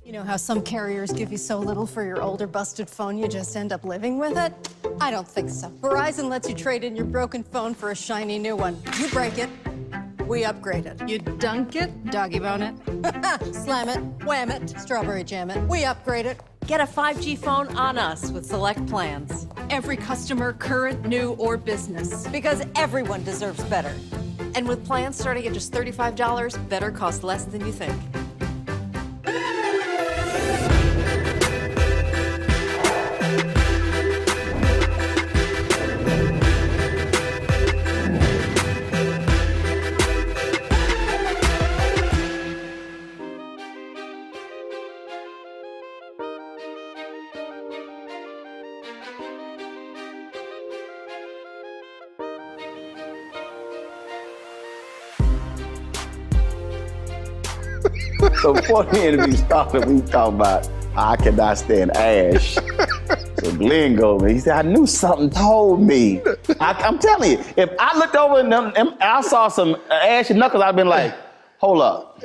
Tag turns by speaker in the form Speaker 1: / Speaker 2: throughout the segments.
Speaker 1: You know how some carriers give you so little for your older busted phone you just end up living with it? I don't think so. Verizon lets you trade in your broken phone for a shiny new one. You break it, we upgrade it.
Speaker 2: You dunk it, doggy bone it.
Speaker 1: Slam it, wham it, strawberry jam it. We upgrade it.
Speaker 2: Get a 5G phone on us with select plans. Every customer, current, new, or business.
Speaker 1: Because everyone deserves better.
Speaker 2: And with plans starting at just $35, better costs less than you think.
Speaker 3: So before the interview started, we talking about I cannot stand ash. So Glynn goes, he said, I knew something told me. I'm telling you, if I looked over and I saw some ashy knuckles, I'd been like, hold up.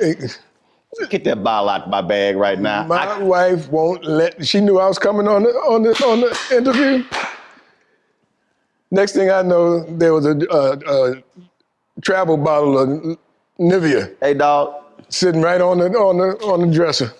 Speaker 3: Get that bottle out of my bag right now.
Speaker 4: My wife won't let, she knew I was coming on the interview. Next thing I know, there was a travel bottle of Nivea.
Speaker 3: Hey, dog.
Speaker 4: Sitting right on the dresser.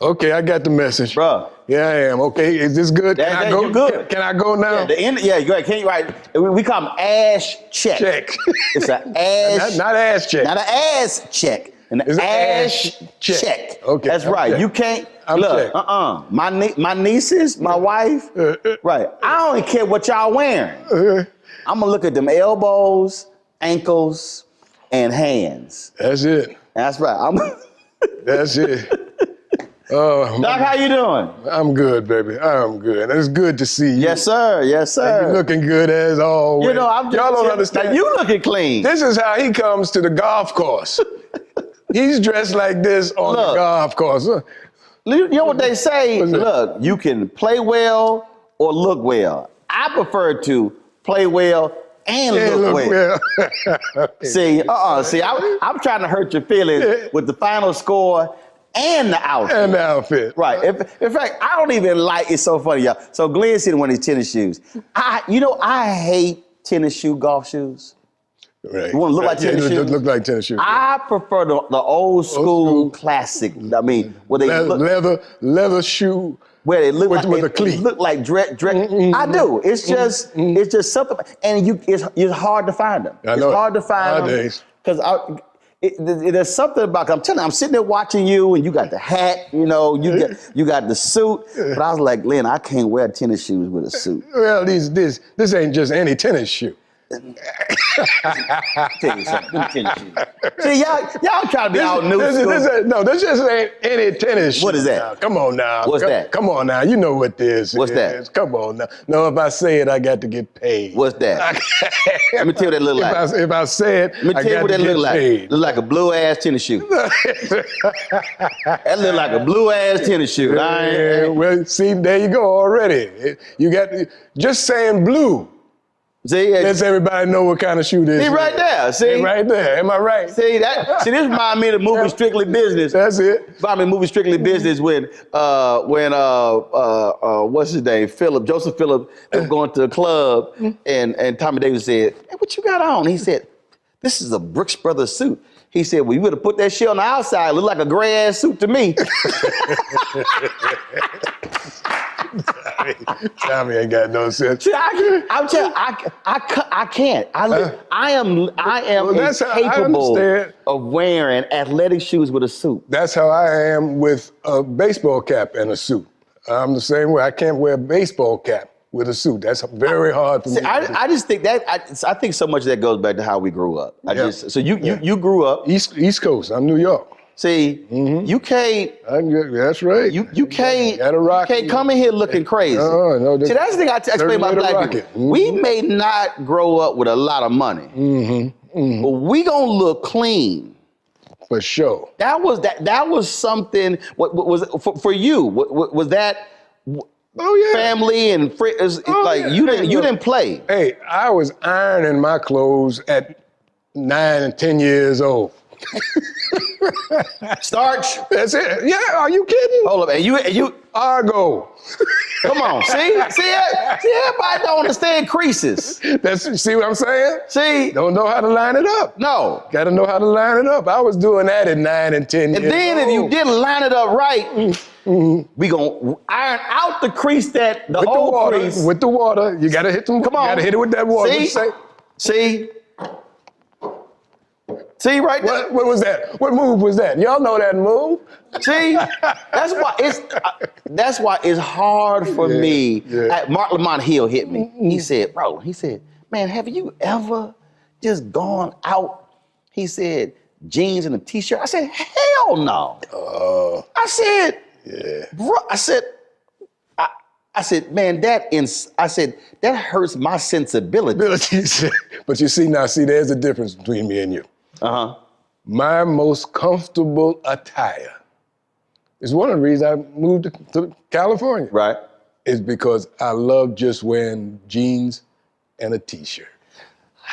Speaker 4: Okay, I got the message.
Speaker 3: Bruh.
Speaker 4: Yeah, I am. Okay, is this good? Can I go?
Speaker 3: You good.
Speaker 4: Can I go now?
Speaker 3: Yeah, go ahead. Can you write? We call them ash check. It's an ash.
Speaker 4: Not ass check.
Speaker 3: Not an ass check. An ash check.
Speaker 4: Okay.
Speaker 3: That's right.
Speaker 4: Checked.
Speaker 3: You can't.
Speaker 4: I'm
Speaker 3: look.
Speaker 4: checked.
Speaker 3: My nieces, my wife. Right. I don't even care what y'all wearing. I'm gonna look at them elbows, ankles, and hands.
Speaker 4: That's it.
Speaker 3: That's right.
Speaker 4: That's it. Oh,
Speaker 3: Doc, how you doing?
Speaker 4: I'm good, baby. I'm good. It's good to see you.
Speaker 3: Yes, sir. Yes, sir.
Speaker 4: You're looking good as always.
Speaker 3: You know, I'm just,
Speaker 4: y'all don't understand.
Speaker 3: Now you looking clean.
Speaker 4: This is how he comes to the golf course. He's dressed like this on the golf course.
Speaker 3: You know what they say? Look, you can play well or look well. I prefer to play well and look well. See, I'm trying to hurt your feelings with the final score and the outfit.
Speaker 4: And the outfit.
Speaker 3: Right. In fact, I don't even like, it's so funny, y'all. So Glenn's sitting in one of these tennis shoes. I hate tennis shoe, golf shoes.
Speaker 4: Right.
Speaker 3: You want to look like tennis shoes?
Speaker 4: Look like tennis shoes.
Speaker 3: I prefer the old school classic. I mean, where they
Speaker 4: leather shoe.
Speaker 3: Where they look
Speaker 4: with a cleat.
Speaker 3: Look like dress. I do. It's just something, and it's hard to find them.
Speaker 4: I know.
Speaker 3: It's hard to find
Speaker 4: nowadays.
Speaker 3: Because there's something about. I'm telling you, I'm sitting there watching you, and you got the hat. You know, you got the suit. But I was like, Glynn, I can't wear tennis shoes with a suit.
Speaker 4: Well, this ain't just any tennis shoe.
Speaker 3: Tell you something, tennis shoes. See, y'all try to be out new school.
Speaker 4: This just ain't any tennis shoe.
Speaker 3: What is that?
Speaker 4: Now. Come on now.
Speaker 3: What's that?
Speaker 4: Come on now. You know what this is.
Speaker 3: What's that?
Speaker 4: Come on now. No, if I say it, I got to get paid.
Speaker 3: What's that? Let me tell you what that look like.
Speaker 4: If I say it,
Speaker 3: Let me
Speaker 4: I
Speaker 3: tell you
Speaker 4: got
Speaker 3: what
Speaker 4: to
Speaker 3: that
Speaker 4: get
Speaker 3: look like.
Speaker 4: paid.
Speaker 3: Look like a blue ass tennis shoe. That look like a blue ass tennis shoe.
Speaker 4: Well, see, there you go already. You got just saying blue.
Speaker 3: See,
Speaker 4: lets everybody know what kind of shoe this is.
Speaker 3: He right there. See,
Speaker 4: he right there. Am I right?
Speaker 3: See that? See, this reminds me of the movie Strictly Business.
Speaker 4: That's it.
Speaker 3: Remind me of the movie Strictly Business when what's his name? Joseph Phillips was going to the club and Tommy Davis said, "Hey, what you got on?" He said, "This is a Brooks Brothers suit." He said, "Well, you better put that shit on the outside. It look like a gray ass suit to me."
Speaker 4: Tommy ain't got no sense.
Speaker 3: See, I'm telling you, I can't. I am incapable of wearing athletic shoes with a suit.
Speaker 4: That's how I am with a baseball cap and a suit. I'm the same way. I can't wear a baseball cap with a suit. That's very hard for me.
Speaker 3: I just think that I think so much of that goes back to how we grew up. So you grew up
Speaker 4: East Coast. I'm New York.
Speaker 3: See, you can't.
Speaker 4: That's right.
Speaker 3: You can't come in here looking crazy.
Speaker 4: No,
Speaker 3: see, that's the thing I explain about black people. We may not grow up with a lot of money, but we gonna look clean.
Speaker 4: For sure.
Speaker 3: That was something. What was for you? Was that? Family and friends. You didn't play.
Speaker 4: Hey, I was ironing my clothes at 9 and 10 years old.
Speaker 3: Starch.
Speaker 4: That's it. Yeah, are you kidding?
Speaker 3: Hold up, and you.
Speaker 4: Argo.
Speaker 3: Come on, see, everybody don't understand creases.
Speaker 4: See what I'm saying?
Speaker 3: See,
Speaker 4: Don't know how to line it up.
Speaker 3: no.
Speaker 4: Got to know how to line it up. I was doing that at 9 and 10
Speaker 3: And
Speaker 4: years
Speaker 3: then if
Speaker 4: old.
Speaker 3: you didn't line it up right, we gonna iron out the crease that the
Speaker 4: with the
Speaker 3: old
Speaker 4: water,
Speaker 3: crease.
Speaker 4: with the water, you gotta hit them.
Speaker 3: Come on,
Speaker 4: You gotta hit it with that water.
Speaker 3: See, see right there.
Speaker 4: What was that? What move was that? Y'all know that move.
Speaker 3: See, that's why it's hard for me. Mark Lamont Hill hit me. He said, Roland, he said, man, have you ever just gone out? He said, jeans and a t-shirt. I said, hell no. I said, bro, I said, man, that hurts my sensibility.
Speaker 4: But you see, there's a difference between me and you. My most comfortable attire is one of the reasons I moved to California.
Speaker 3: Right.
Speaker 4: Is because I love just wearing jeans and a t-shirt.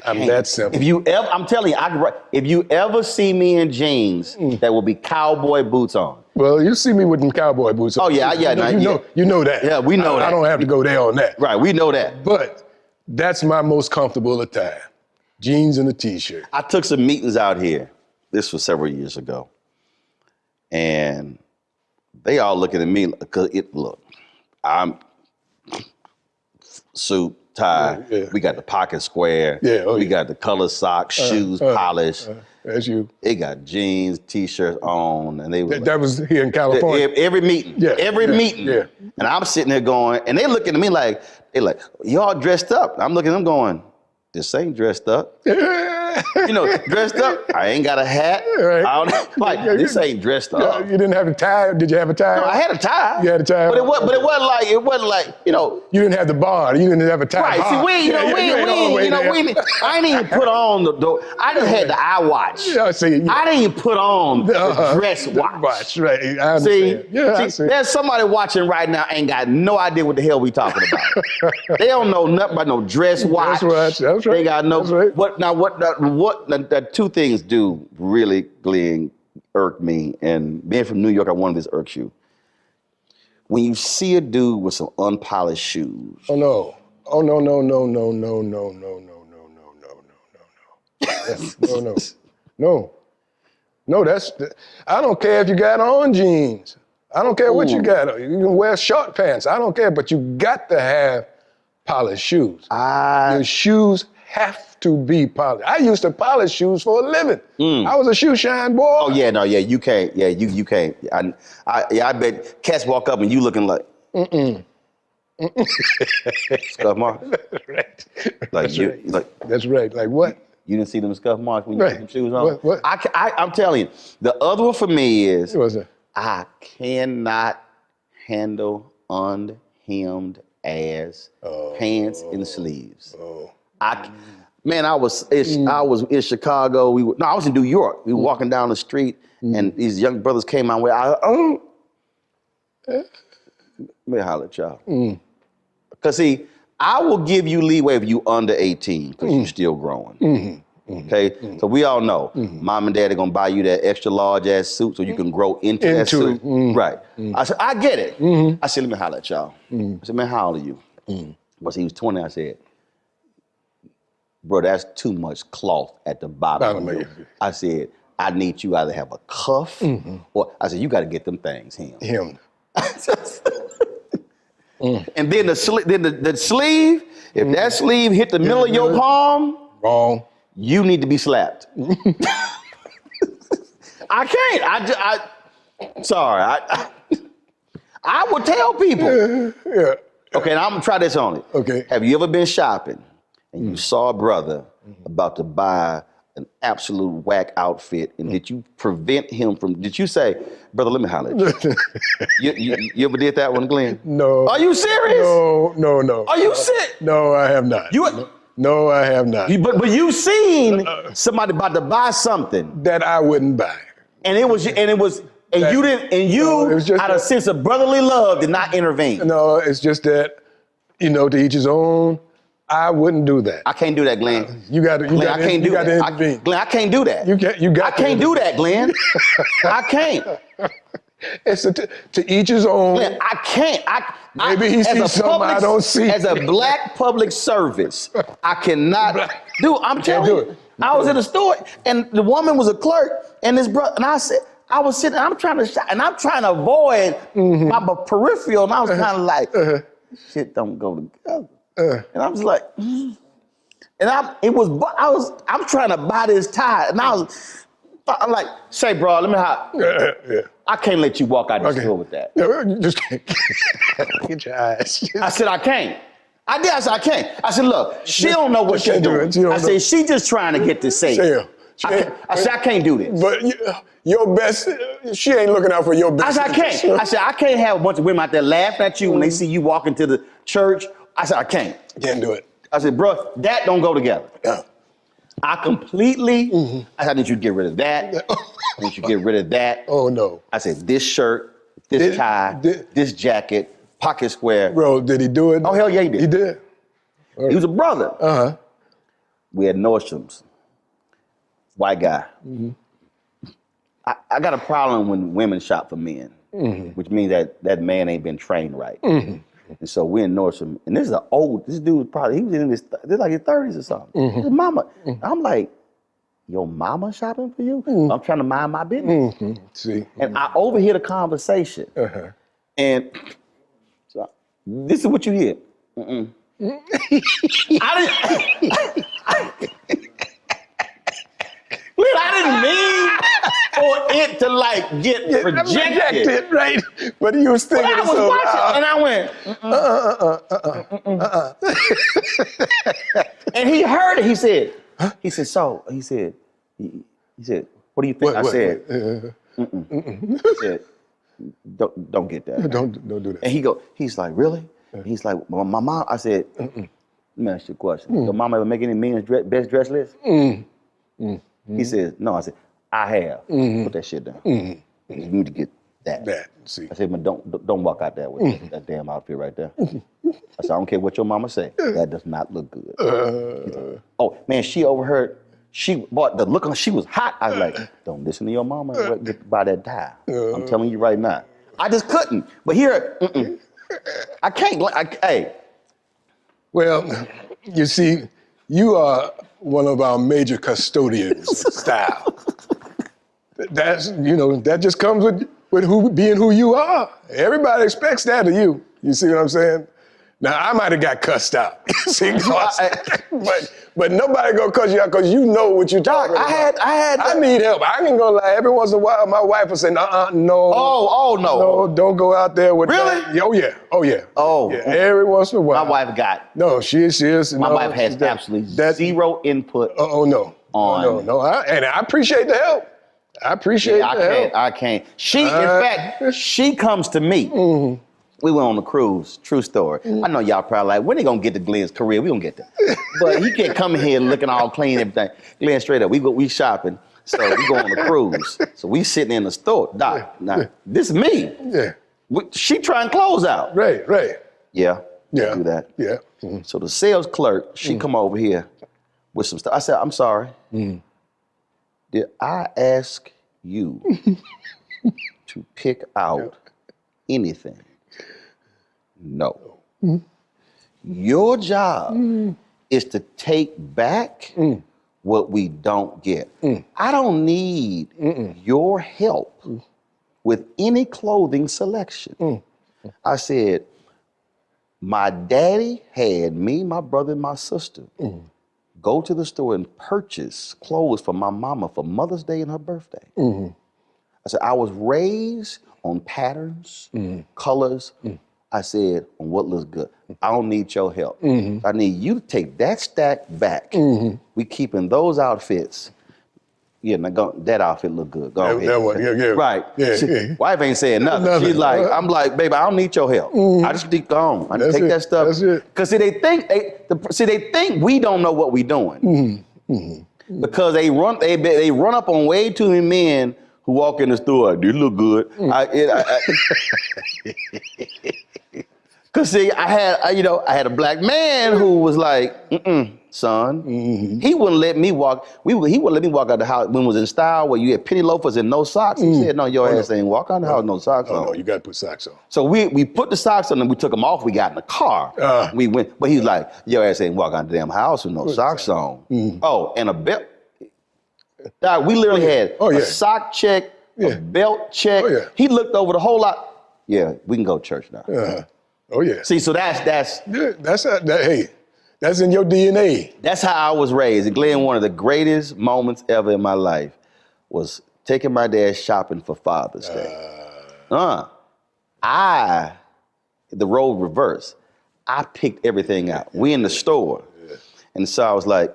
Speaker 4: I'm that simple.
Speaker 3: I'm telling you, if you ever see me in jeans, that will be cowboy boots on.
Speaker 4: Well, you see me with them cowboy boots on.
Speaker 3: Oh yeah,
Speaker 4: You know that.
Speaker 3: Yeah, we know that.
Speaker 4: I don't have to go there on that.
Speaker 3: Right, we know that.
Speaker 4: But that's my most comfortable attire. Jeans and a t-shirt.
Speaker 3: I took some meetings out here. This was several years ago. And they all looking at me, because I'm suit, tie, we got the pocket square, we got the color socks, shoes, polish.
Speaker 4: That's you.
Speaker 3: They got jeans, t-shirts on, and they
Speaker 4: that was here in California.
Speaker 3: Every meeting, every meeting. Yeah. And I'm sitting there going, and they looking at me like, y'all dressed up. I'm looking at them going, this ain't dressed up. Dressed up. I ain't got a hat. Right. This ain't dressed up.
Speaker 4: You didn't have a tie? Did you have a tie?
Speaker 3: No, I had a tie.
Speaker 4: You had a tie.
Speaker 3: But it wasn't like. You
Speaker 4: didn't have the bar. You didn't have a tie.
Speaker 3: Right.
Speaker 4: Bar.
Speaker 3: See, I didn't even put on I just had the iWatch.
Speaker 4: Yeah, see.
Speaker 3: I didn't even put on the dress watch.
Speaker 4: Right. I understand. I see.
Speaker 3: There's somebody watching right now ain't got no idea what the hell we talking about. They don't know nothing about no dress watch.
Speaker 4: That's right.
Speaker 3: They got no.
Speaker 4: That's right.
Speaker 3: What two things do really, Glenn, irk me, and being from New York, I wanted this irks you. When you see a dude with some unpolished shoes.
Speaker 4: Oh no. No, I don't care if you got on jeans. I don't care what you got. You can wear short pants. I don't care, but you got to have polished shoes. Your shoes have to be polished. I used to polish shoes for a living. I was a shoe shine boy.
Speaker 3: Oh yeah, no, yeah, you can't. Yeah, you can't. I bet cats walk up and you looking like. Scuff marks.
Speaker 4: Right.
Speaker 3: That's
Speaker 4: right. Like what?
Speaker 3: You didn't see them scuff marks when you put them shoes on?
Speaker 4: What?
Speaker 3: I'm telling you, the other one for me is
Speaker 4: What's that?
Speaker 3: I cannot handle unhemmed ass pants and sleeves. I was in Chicago. I was in New York. We were walking down the street, and these young brothers came my way. Let me holler at y'all. Because see, I will give you leeway if you under 18, because you're still growing. Okay, so we all know, mom and dad are gonna buy you that extra large ass suit so you can grow into that suit. Right. I said, I get it. I said, let me holler at y'all. I said, man, how old are you? But he was 20. I said, bro, that's too much cloth at the bottom of you. I said, I need you either have a cuff or I said, you got to get them things hemmed. And then the sleeve, if that sleeve hit the middle of your palm,
Speaker 4: wrong.
Speaker 3: You need to be slapped. I can't. Sorry. I would tell people.
Speaker 4: Yeah.
Speaker 3: Okay, now I'm gonna try this on it.
Speaker 4: Okay.
Speaker 3: Have you ever been shopping and you saw a brother about to buy an absolute whack outfit, and did you prevent him from? Did you say, brother, let me holler at you? You ever did that one, Glenn?
Speaker 4: No.
Speaker 3: Are you serious?
Speaker 4: No.
Speaker 3: Are you sick?
Speaker 4: No, I have not. No, I have not.
Speaker 3: But you've seen somebody about to buy something
Speaker 4: that I wouldn't buy,
Speaker 3: and you out of sense of brotherly love did not intervene.
Speaker 4: No, it's just that, to each his own. I wouldn't do that.
Speaker 3: I can't do that, Glenn.
Speaker 4: You got to intervene.
Speaker 3: Glenn, I can't do that. I can't do that, Glenn. I can't.
Speaker 4: It's to each his own.
Speaker 3: Glenn, I can't.
Speaker 4: Maybe he sees something I don't see.
Speaker 3: As a black public service, I cannot do. I'm telling you. I was in the store and the woman was a clerk and this brother, and I was sitting, I'm trying to shop, and I'm trying to avoid my peripheral, and I was kind of like, shit don't go together. And I was like, and I'm trying to buy this tie, and I'm like, say, bro, let me I can't let you walk out the store with that.
Speaker 4: No, you just can't. Get your eyes.
Speaker 3: I said, I can't. I said, I can't. I said, look, she don't know what she's doing. I said, she just trying to get this safe. I said, I can't do this.
Speaker 4: But your best, she ain't looking out for your best.
Speaker 3: I said, I can't. I said, I can't have a bunch of women out there laughing at you when they see you walk into the church. I said, I can't.
Speaker 4: Can't do it.
Speaker 3: I said, bro, that don't go together.
Speaker 4: Yeah.
Speaker 3: I completely, I said, I need you to get rid of that. I need you to get rid of that.
Speaker 4: Oh, no.
Speaker 3: I said, this shirt, this tie, this jacket, pocket square.
Speaker 4: Bro, did he do it?
Speaker 3: Oh, hell yeah, he did.
Speaker 4: He did?
Speaker 3: Right. He was a brother.
Speaker 4: Uh-huh.
Speaker 3: We had Nordstrom's. White guy. I got a problem when women shop for men, which means that man ain't been trained right. And so we're in Nordstrom, and this dude probably, he was in his 30s or something. His mama. I'm like, your mama shopping for you? I'm trying to mind my business.
Speaker 4: See.
Speaker 3: And I overhear the conversation. And so, this is what you hear. I didn't mean for it to like get projected.
Speaker 4: Right? But he was thinking
Speaker 3: I was watching, and I went, and he heard it. He said, what do you think? I said, I said, don't get that.
Speaker 4: Don't do that.
Speaker 3: And he's like, really? He's like, well, my mom, I said, let me ask you a question. Your mom ever make any men's best dress list? He says, no. I said, I have. Put that shit down. You need to get that.
Speaker 4: See.
Speaker 3: I said, but don't walk out there with that damn outfit right there. I said, I don't care what your mama say. That does not look good. Like, oh, man, she overheard. She bought the look on. She was hot. I was like, don't listen to your mama. Buy that tie. I'm telling you right now. I just couldn't. But here, I can't. Hey.
Speaker 4: Well, you see, you are one of our major custodians of style. That just comes with being who you are. Everybody expects that of you. You see what I'm saying? Now, I might have got cussed out. See, but nobody gonna cuss you out because you know what you're talking about. I need help. I ain't gonna lie. Every once in a while, my wife will say, no.
Speaker 3: Oh, no.
Speaker 4: No, don't go out there with
Speaker 3: really?
Speaker 4: that. Oh, yeah.
Speaker 3: Oh.
Speaker 4: Yeah, every once in a while.
Speaker 3: My wife got.
Speaker 4: No, she is.
Speaker 3: My wife has absolutely zero input.
Speaker 4: No. And I appreciate the help. I appreciate the help.
Speaker 3: I can't. In fact, she comes to me. We went on a cruise, true story. I know y'all probably like, when they gonna get to Glenn's career? We gonna get there. But he can't come here looking all clean and everything. Glenn, straight up, we shopping, so we go on a cruise. So we sitting in the store. Doc, now, this is me.
Speaker 4: Yeah.
Speaker 3: She trying clothes out.
Speaker 4: Right.
Speaker 3: Yeah. Do that.
Speaker 4: Yeah.
Speaker 3: So the sales clerk, she come over here with some stuff. I said, I'm sorry. Did I ask you to pick out anything? No. Your job is to take back what we don't get. I don't need your help with any clothing selection. I said, my daddy had me, my brother, and my sister go to the store and purchase clothes for my mama for Mother's Day and her birthday. I said, I was raised on patterns, colors. I said, on what looks good. I don't need your help. I need you to take that stack back. We keeping those outfits. Yeah, now that outfit look good. Go ahead.
Speaker 4: That one, yeah.
Speaker 3: Right. Wife ain't saying nothing. She's like, I'm like, baby, I don't need your help. I just need to go home. I take that stuff.
Speaker 4: That's it.
Speaker 3: Because they think we don't know what we doing. Because they run up on way too many men who walk in the store, like, you look good. Cause see, I had a black man who was like, son.
Speaker 4: Mm-hmm.
Speaker 3: He wouldn't let me walk. He wouldn't let me walk out the house when it was in style where you had penny loafers and no socks. He said, no, your ass ain't walk out the house with no socks on.
Speaker 4: No, you got to put socks on.
Speaker 3: So we put the socks on and we took them off. We got in the car. We went, but he was like, your ass ain't walk out the damn house with no socks on. Oh, and a belt. We literally had a sock check, a belt check. He looked over the whole lot. Yeah, we can go to church now.
Speaker 4: Oh yeah.
Speaker 3: See, so that's
Speaker 4: hey, that's in your DNA.
Speaker 3: That's how I was raised. And Glenn, one of the greatest moments ever in my life was taking my dad shopping for Father's Day. The role reversed. I picked everything out. We in the store. And so I was like,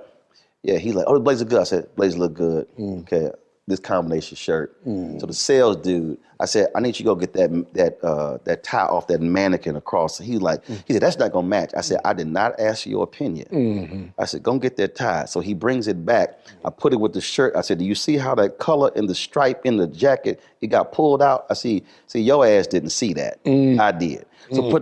Speaker 3: he's like, oh, the blazers good. I said, blazers look good. Okay, this combination shirt. So the sales dude, I said, I need you to go get that tie off that mannequin across. He said, that's not gonna match. I said, I did not ask your opinion. I said, go get that tie. So he brings it back. I put it with the shirt. I said, do you see how that color in the stripe in the jacket, it got pulled out? I see your ass didn't see that. I did. So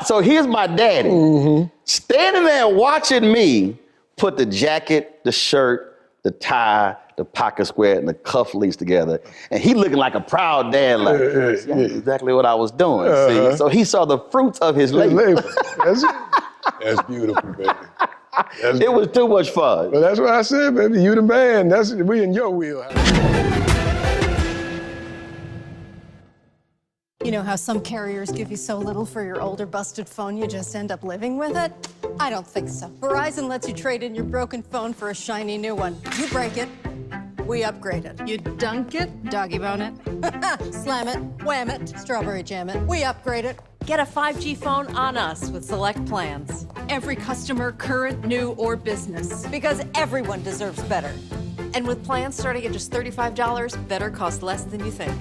Speaker 3: so here's my daddy standing there watching me put the jacket, the shirt, the tie, the pocket square, and the cufflinks together. And he looking like a proud dad, like, that's exactly what I was doing. See? So he saw the fruits of his labor.
Speaker 4: That's beautiful, baby.
Speaker 3: It was too much fun.
Speaker 4: Well, that's what I said, baby. You the man. We in your wheelhouse.
Speaker 1: You know how some carriers give you so little for your older busted phone you just end up living with it? I don't think so. Verizon lets you trade in your broken phone for a shiny new one. You break it, we upgrade it.
Speaker 2: You dunk it, doggy bone it.
Speaker 1: Slam it, wham it, strawberry jam it. We upgrade it.
Speaker 2: Get a 5G phone on us with select plans. Every customer, current, new, or business.
Speaker 1: Because everyone deserves better.
Speaker 2: And with plans starting at just $35, better costs less than you think.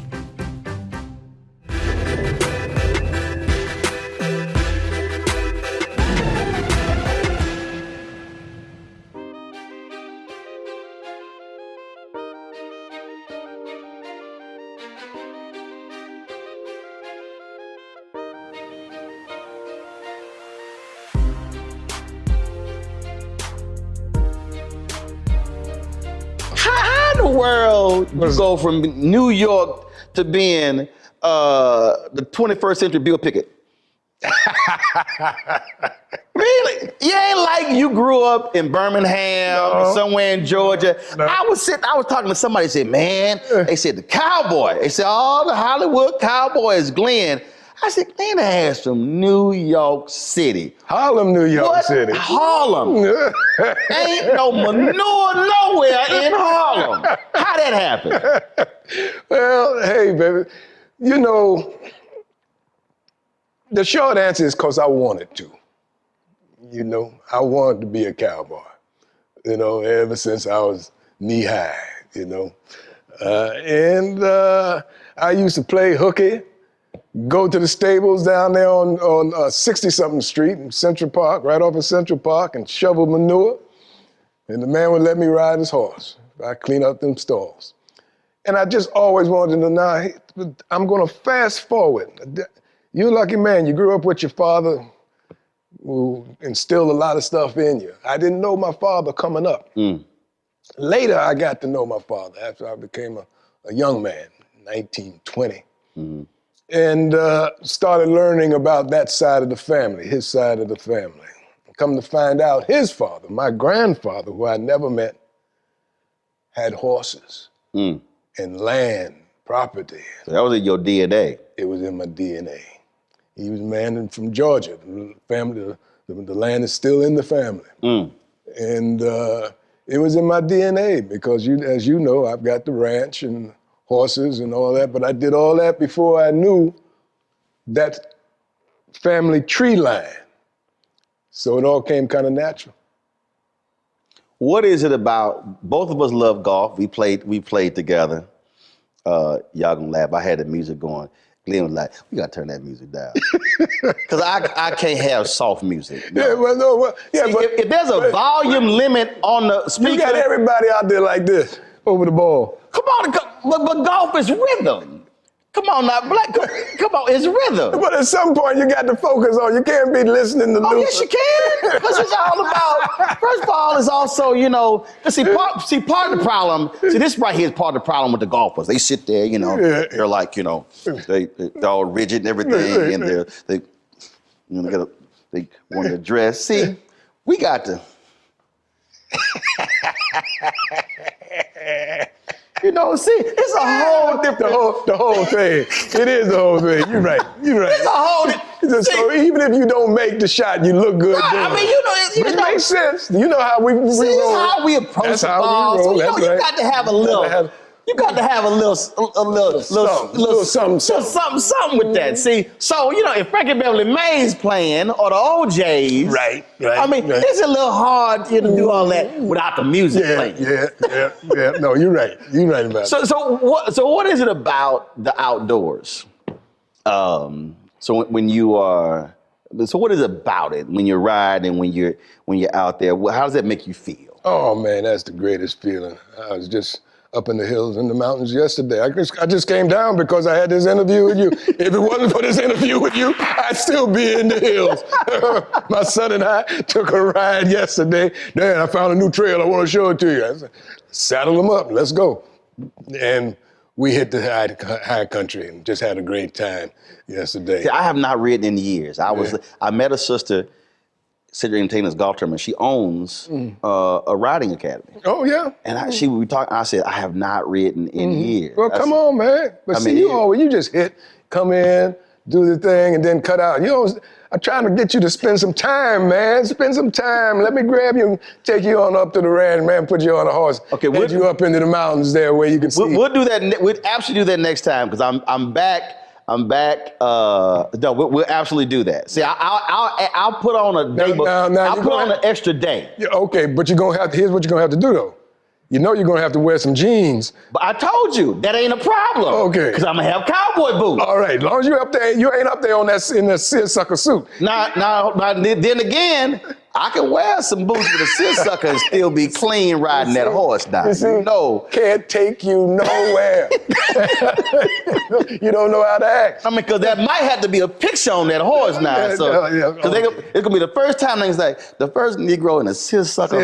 Speaker 3: How in the world you go from New York to being the 21st century Bill Pickett? Really? You ain't like you grew up in Birmingham, somewhere in Georgia. No. I was talking to somebody, said, man, they said the cowboy. They said, all the Hollywood cowboys, Glenn. I said, Glenn has from New York City.
Speaker 4: Harlem, New York City.
Speaker 3: Harlem. Ain't no manure nowhere in Harlem. How that happen?
Speaker 4: Well, hey, baby, you know, the short answer is because I wanted to. You know, I wanted to be a cowboy, you know, ever since I was knee-high, you know. And I used to play hooky, go to the stables down there on 60-something Street in Central Park, right off of Central Park, and shovel manure. And the man would let me ride his horse. I clean up them stalls. And I just always wanted to know, hey, I'm gonna fast forward. You're a lucky man, you grew up with your father who instilled a lot of stuff in you. I didn't know my father coming up. Later, I got to know my father after I became a young man, 19, 20. And started learning about that side of the family, his side of the family. Come to find out, his father, my grandfather, who I never met, had horses and land, property.
Speaker 3: So that was in your DNA.
Speaker 4: It was in my DNA. He was a man from Georgia. The family, the land is still in the family. And it was in my DNA because, as you know, I've got the ranch and horses and all that, but I did all that before I knew that family tree line. So it all came kind of natural.
Speaker 3: What is it about, both of us love golf, we played together. Y'all gonna laugh, I had the music going. Glenn was like, we gotta turn that music down. Cause I can't have soft music. No.
Speaker 4: Yeah, well, no, well, yeah,
Speaker 3: see,
Speaker 4: but
Speaker 3: if there's a volume limit on the speaker.
Speaker 4: You got everybody out there like this, over the ball.
Speaker 3: Come on, but golf is rhythm. Come on now, Black. Come on, it's rhythm.
Speaker 4: But at some point, you got to focus on. You can't be listening to Luther.
Speaker 3: Oh, yes, you can. Because it's all about. First of all, it's also, you know. Part of the problem. See, this right here is part of the problem with the golfers. They sit there, you know.
Speaker 4: Yeah.
Speaker 3: They're like, you know, they're all rigid and everything, and they want to dress. See, we got to. You know, see, it's a whole different...
Speaker 4: The whole thing. It is the whole thing. You're right.
Speaker 3: It's a whole...
Speaker 4: So even if you don't make the shot, you look good.
Speaker 3: I mean,
Speaker 4: it makes sense. You know how we roll.
Speaker 3: This how we approach the ball. So, you know, you got to have a little... You got to have a little something with that. See, so, you know, if Frankie Beverly Mays playing or the OJs,
Speaker 4: right.
Speaker 3: I mean, it's a little hard to do all that without the music playing.
Speaker 4: Yeah. No, you're right. You're right about it.
Speaker 3: So what is it about the outdoors? So when you are, so what is it about it when you're riding, when you're out there? How does that make you feel?
Speaker 4: Oh man, that's the greatest feeling. I was just up in the hills and the mountains yesterday. I just came down because I had this interview with you. If it wasn't for this interview with you, I'd still be in the hills. My son and I took a ride yesterday. Dad, I found a new trail. I want to show it to you. I said, saddle them up. Let's go. And we hit the high country and just had a great time yesterday.
Speaker 3: See, I have not ridden in years. I met a sister, Glynn Turman's Golf Tournament. She owns a riding academy.
Speaker 4: Oh yeah.
Speaker 3: And she would be talking. I said, I have not ridden in years.
Speaker 4: Well, come on, man. But you just come in, do the thing, and then cut out. You know, I'm trying to get you to spend some time, man. Spend some time. Let me grab you and take you on up to the ranch, man. Put you on a horse.
Speaker 3: Okay,
Speaker 4: get you up into the mountains there where you can see.
Speaker 3: We'll do that. We'll absolutely do that next time because I'm back. No, we'll absolutely do that. See, I'll put on a day, I'll put on an extra day.
Speaker 4: Yeah, okay, but here's what you're gonna have to do though. You know you're gonna have to wear some jeans.
Speaker 3: But I told you that ain't a problem.
Speaker 4: Okay.
Speaker 3: Because I'm gonna have cowboy boots.
Speaker 4: All right, as long as you're up there, you ain't up there in that seersucker suit.
Speaker 3: Now, then again, I can wear some boots with a seersucker and still be clean riding that horse now.
Speaker 4: No. Can't take you nowhere. You don't know how to act.
Speaker 3: I mean, because that might have to be a picture on that horse now. So, it's gonna be the first time they say the first Negro in a seersucker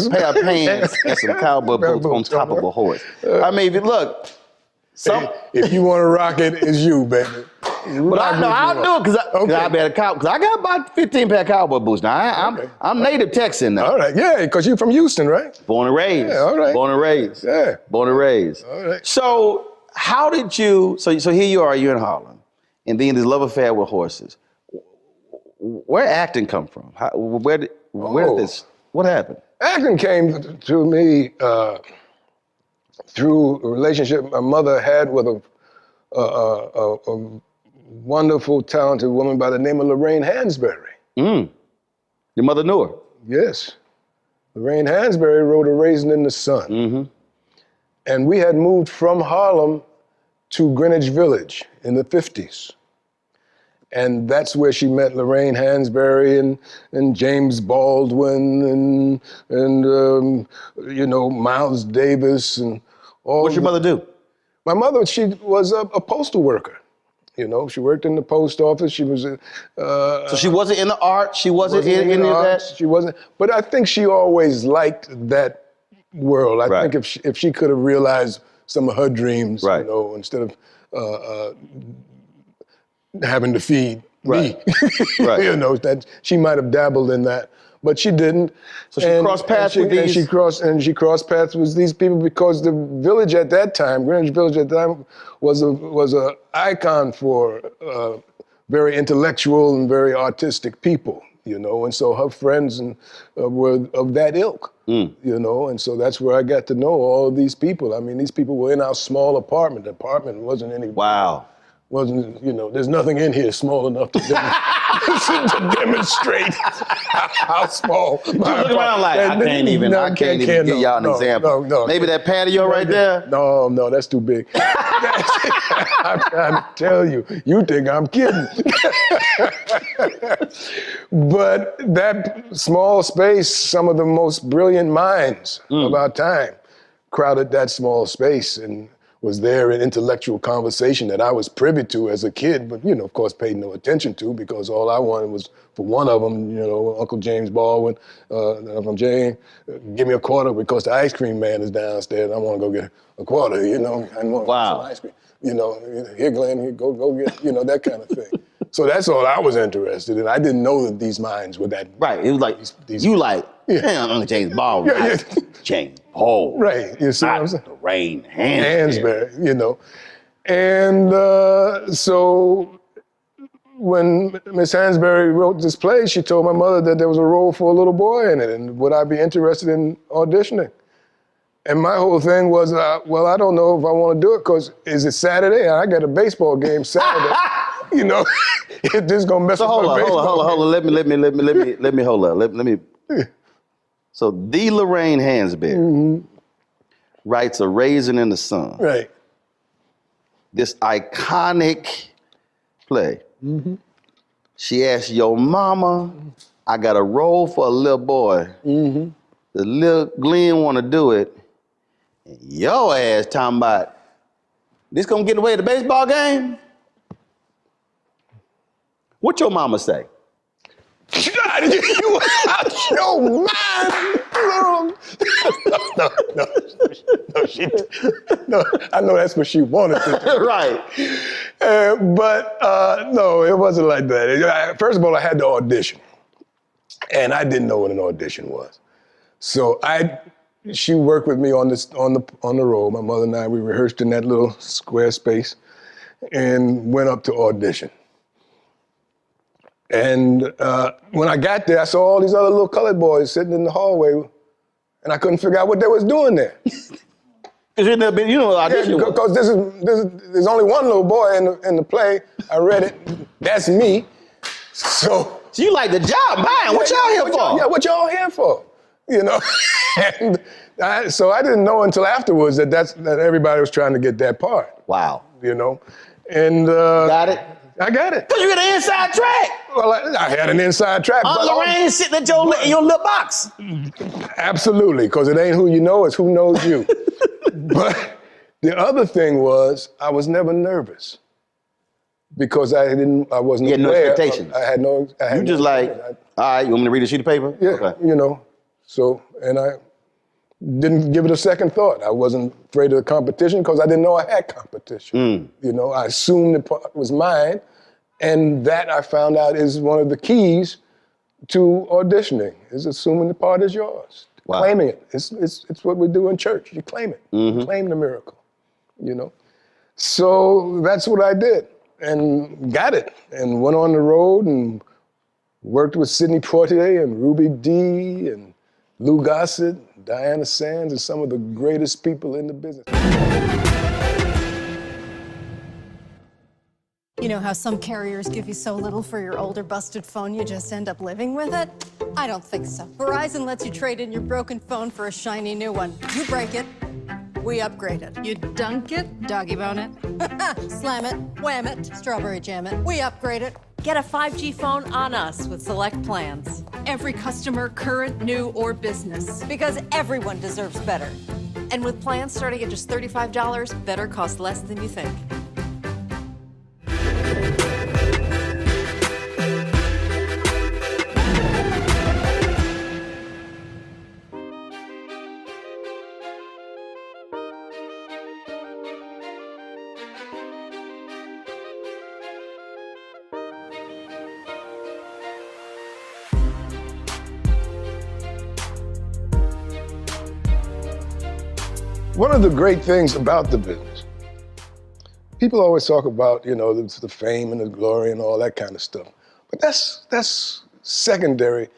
Speaker 3: pair of pants and some cowboy boots on top of a horse. I mean, if you want to rock it, it's you, baby. But I'll do it because I got about 15 pair of cowboy boots now. I'm native Texan now.
Speaker 4: All right, yeah, because you're from Houston, right?
Speaker 3: Born and raised.
Speaker 4: Yeah, all right.
Speaker 3: Born and raised.
Speaker 4: Yeah.
Speaker 3: Born and raised.
Speaker 4: All right.
Speaker 3: So how did you? So here you are. You're in Harlem, and then this love affair with horses. Where acting come from? Where did this? What happened?
Speaker 4: Acting came to me through a relationship my mother had with a wonderful, talented woman by the name of Lorraine Hansberry.
Speaker 3: Your mother knew her?
Speaker 4: Yes. Lorraine Hansberry wrote A Raisin in the Sun.
Speaker 3: Mm-hmm.
Speaker 4: And we had moved from Harlem to Greenwich Village in the 50s. And that's where she met Lorraine Hansberry and James Baldwin and Miles Davis and all.
Speaker 3: What'd your mother do?
Speaker 4: My mother, she was a postal worker. You know, she worked in the post office. She was
Speaker 3: so she wasn't in the art. She wasn't in any of that.
Speaker 4: She wasn't. But I think she always liked that world. I think if she could have realized some of her dreams, instead of having to feed me, that she might have dabbled in that. But she didn't. So she crossed paths with these. And she crossed paths with these people because the village at that time, Greenwich Village at that time, was a icon for very intellectual and very artistic people, and so her friends were of that ilk, and so that's where I got to know all of these people. I mean, these people were in our small apartment. The apartment wasn't any.
Speaker 3: Wow.
Speaker 4: Wasn't, there's nothing in here small enough to demonstrate how small my
Speaker 3: look around like, I can't even give y'all an example.
Speaker 4: No.
Speaker 3: Maybe that patio right there?
Speaker 4: No, that's too big. I'm trying to tell you, you think I'm kidding. But that small space, some of the most brilliant minds of our time crowded that small space. And was there in intellectual conversation that I was privy to as a kid, but, you know, of course, paid no attention to because all I wanted was for one of them, you know, Uncle James Baldwin, Uncle James, give me a quarter because the ice cream man is downstairs. I want to go get a quarter, you know. I want some ice cream. You know, here, Glenn, here, go get, you know, that kind of thing. So that's all I was interested in. I didn't know that these minds were that.
Speaker 3: Right, it was like, you like, damn, Uncle James Baldwin.
Speaker 4: Yeah.
Speaker 3: James Baldwin.
Speaker 4: Right, you see what I'm saying?
Speaker 3: Lorraine
Speaker 4: Hansberry, you know. And so when Miss Hansberry wrote this play, she told my mother that there was a role for a little boy in it, and would I be interested in auditioning? And my whole thing was, well, I don't know if I want to do it because is it Saturday? I got a baseball game Saturday. You know, if this gonna mess up my baseball.
Speaker 3: Hold on. Let me hold up. Let me. So the Lorraine Hansberry writes A Raisin in the Sun.
Speaker 4: Right.
Speaker 3: This iconic play. She asked your mama, I got a role for a little boy. The little Glynn want to do it. And your ass talking about, this gonna get away at the baseball game? What your mama say?
Speaker 4: You out your mind. No, I know that's what she wanted to do.
Speaker 3: Right.
Speaker 4: But no, it wasn't like that. First of all, I had to audition. And I didn't know what an audition was. So she worked with me on the road. My mother and I, we rehearsed in that little square space and went up to audition. And when I got there, I saw all these other little colored boys sitting in the hallway, and I couldn't figure out what they was doing there.
Speaker 3: Because you know, audition.
Speaker 4: Yeah, because there's only one little boy in the play. I read it. That's me. So
Speaker 3: you like the job, man. What y'all here for?
Speaker 4: Yeah, what y'all here for? You know. And so I didn't know until afterwards that everybody was trying to get that part.
Speaker 3: Wow.
Speaker 4: You know, and
Speaker 3: got it.
Speaker 4: I got it.
Speaker 3: Because you got an inside track.
Speaker 4: Well, I had an inside track.
Speaker 3: Lorraine sitting at your little box.
Speaker 4: Absolutely, because it ain't who you know, it's who knows you. But the other thing was, I was never nervous because I wasn't
Speaker 3: You had no expectations.
Speaker 4: I had no.
Speaker 3: You just like, all right, you want me to read a sheet of paper?
Speaker 4: Yeah,
Speaker 3: okay.
Speaker 4: You know. So, and I didn't give it a second thought. I wasn't afraid of the competition because I didn't know I had competition. You know, I assumed the part was mine. And that I found out is one of the keys to auditioning, is assuming the part is yours. Wow. Claiming it. It's what we do in church. You claim it. You claim the miracle, you know? So that's what I did and got it and went on the road and worked with Sidney Poitier and Ruby Dee and Lou Gossett, Diana Sands, and some of the greatest people in the business.
Speaker 1: You know how some carriers give you so little for your older busted phone you just end up living with it? I don't think so. Verizon lets you trade in your broken phone for a shiny new one. You break it, we upgrade it.
Speaker 2: You dunk it, doggy bone it.
Speaker 1: Slam it, wham it, strawberry jam it, we upgrade it.
Speaker 2: Get a 5G phone on us with select plans. Every customer, current, new, or business.
Speaker 1: Because everyone deserves better.
Speaker 2: And with plans starting at just $35, better costs less than you think.
Speaker 4: One of the great things about the business, people always talk about, you know, the fame and the glory and all that kind of stuff. But that's secondary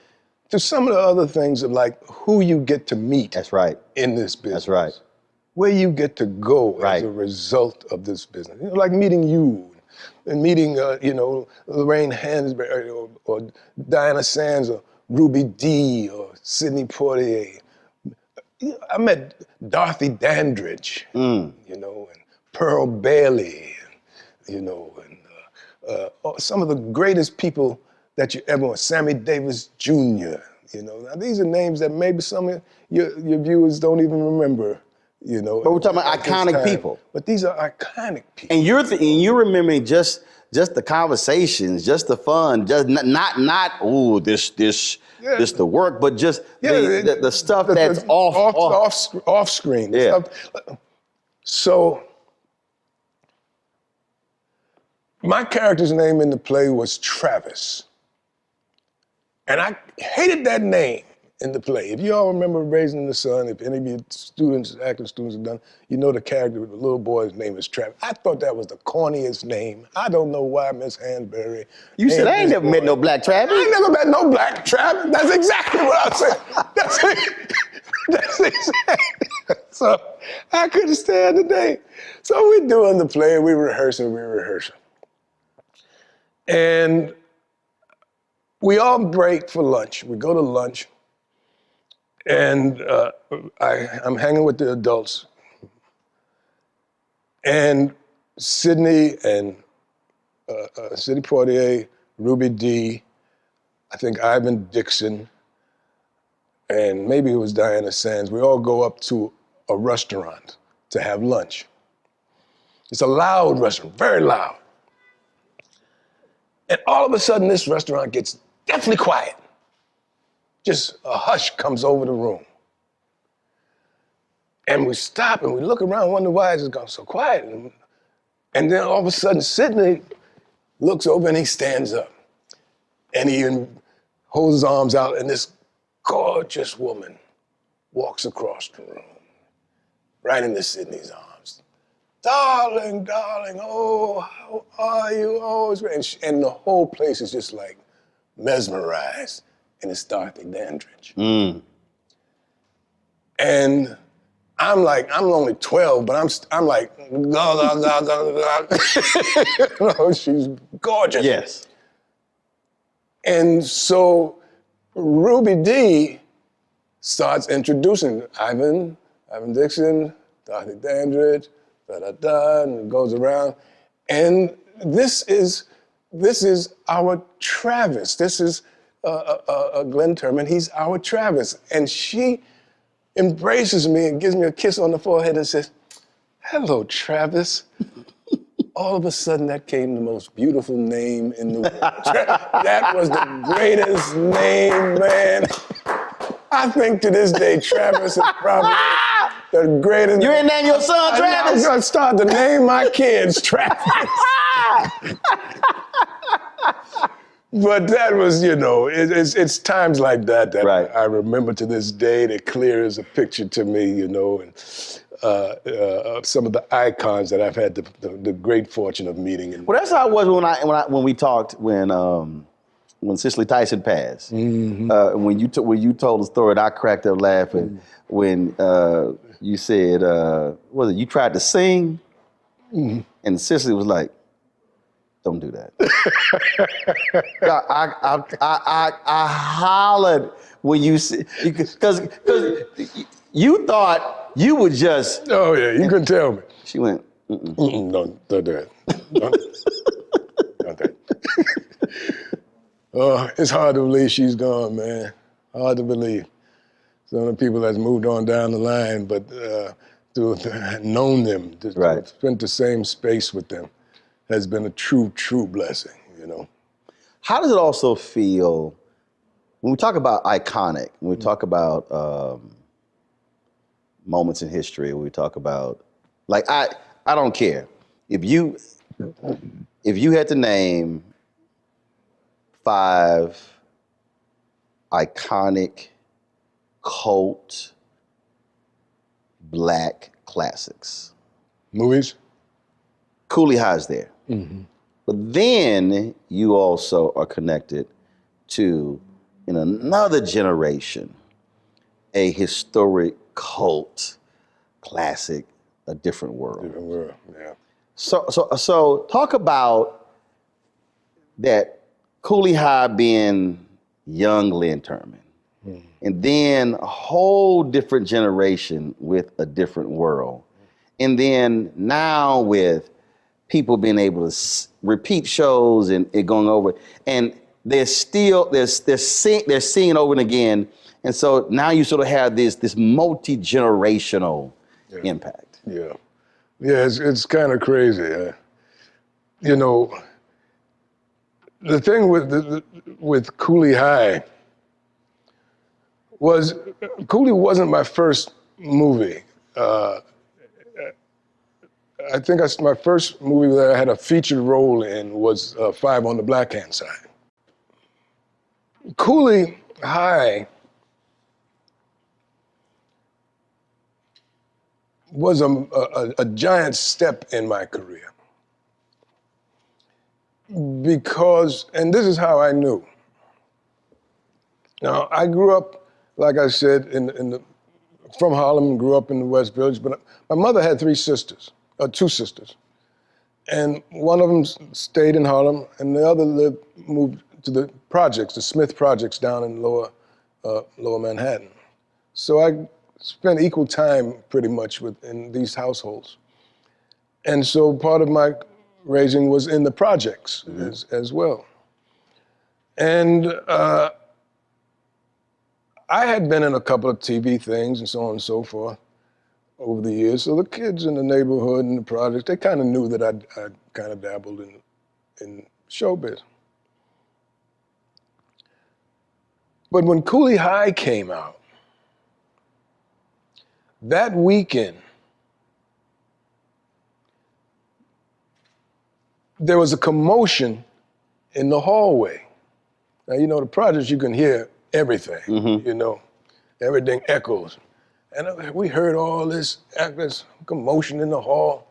Speaker 4: to some of the other things of like who you get to meet.
Speaker 3: That's right.
Speaker 4: In this business.
Speaker 3: That's right.
Speaker 4: Where you get to go as a result of this business. You know, like meeting you and meeting, you know, Lorraine Hansberry or Diana Sands or Ruby Dee or Sidney Poitier. I met Dorothy Dandridge, you know, and Pearl Bailey, you know, and some of the greatest people that you ever met. Sammy Davis Jr., you know. Now, these are names that maybe some of your viewers don't even remember, you know.
Speaker 3: But we're talking about iconic people.
Speaker 4: But these are iconic people.
Speaker 3: And you're remembering just the conversations, just the fun, just not this the work, but just the stuff that's
Speaker 4: off screen.
Speaker 3: Yeah.
Speaker 4: Stuff. So my character's name in the play was Travis. And I hated that name in the play. If you all remember Raising the Sun, if any of your students, acting students have done, you know the character, the little boy's name is Travis. I thought that was the corniest name. I don't know why Miss Hansberry.
Speaker 3: You said I ain't never met no black Travis.
Speaker 4: I ain't never met no black Travis. That's exactly what I said. That's exactly. So I couldn't stand the name. So we doing the play, we rehearsing. And we all break for lunch. We go to lunch. And I'm hanging with the adults. And Sydney and Sidney Poitier, Ruby Dee, I think Ivan Dixon, and maybe it was Diana Sands, we all go up to a restaurant to have lunch. It's a loud restaurant, very loud. And all of a sudden, this restaurant gets deathly quiet. Just a hush comes over the room. And we stop and we look around and wonder why it's gone so quiet. And then all of a sudden, Sidney looks over and he stands up. And he holds his arms out and this gorgeous woman walks across the room, right into Sidney's arms. Darling, darling, oh, how are you? Oh, it's great. And the whole place is just like mesmerized. And it's Dorothy Dandridge. And I'm only 12, but I'm like, she's gorgeous.
Speaker 3: Yes.
Speaker 4: And so Ruby Dee starts introducing Ivan Dixon, Dorothy Dandridge, and it goes around. And this is our Travis. This is Glynn Turman, he's our Travis. And she embraces me and gives me a kiss on the forehead and says, hello, Travis. All of a sudden, that came the most beautiful name in the world. That was the greatest name, man. I think to this day, Travis is probably the greatest.
Speaker 3: You ain't name your son Travis?
Speaker 4: I'm gonna start to name my kids Travis. But that was, you know, it's times like that
Speaker 3: right.
Speaker 4: I remember to this day that clear as a picture to me, you know, and some of the icons that I've had the great fortune of meeting.
Speaker 3: Well, that's how it was when we talked when Cicely Tyson passed. Mm-hmm. When you told the story, and I cracked up laughing when you said, was it you tried to sing, and Cicely was like, don't do that. I hollered when you said, because you thought you would just.
Speaker 4: Oh yeah, you couldn't tell me.
Speaker 3: She went,
Speaker 4: don't do that. Don't that. Oh, it's hard to believe she's gone, man. Hard to believe. Some of the people that's moved on down the line, but to have known them, to have spent the same space with them, has been a true, true blessing, you know.
Speaker 3: How does it also feel when we talk about iconic, when we talk about moments in history, when we talk about, like, I don't care. If you had to name 5 iconic cult black classics.
Speaker 4: Movies?
Speaker 3: Cooley High's there. Mm-hmm. But then you also are connected to, in another generation, a historic cult classic, A Different World.
Speaker 4: Different World, yeah.
Speaker 3: So talk about that Cooley High being young Glynn Turman. Mm-hmm. And then a whole different generation with A Different World. And then now with people being able to repeat shows and it going over, and they're seeing over and again. And so now you sort of have this multi-generational impact.
Speaker 4: Yeah. Yeah, it's kind of crazy. You know, the thing with Cooley High was, Cooley wasn't my first movie. I think my first movie that I had a featured role in was 5 on the Black Hand Side. Cooley High was a giant step in my career. Because, and this is how I knew. Now, I grew up, like I said, from Harlem, grew up in the West Village, but my mother had 2 sisters. And one of them stayed in Harlem, and the other moved to the projects, the Smith projects down in lower Manhattan. So I spent equal time pretty much in these households. And so part of my raising was in the projects as well. And I had been in a couple of TV things and so on and so forth over the years. So the kids in the neighborhood and the projects, they kind of knew that I'd kind of dabbled in showbiz. But when Cooley High came out, that weekend, there was a commotion in the hallway. Now, you know, the projects, you can hear everything, you know, everything echoes. And we heard all this commotion in the hall.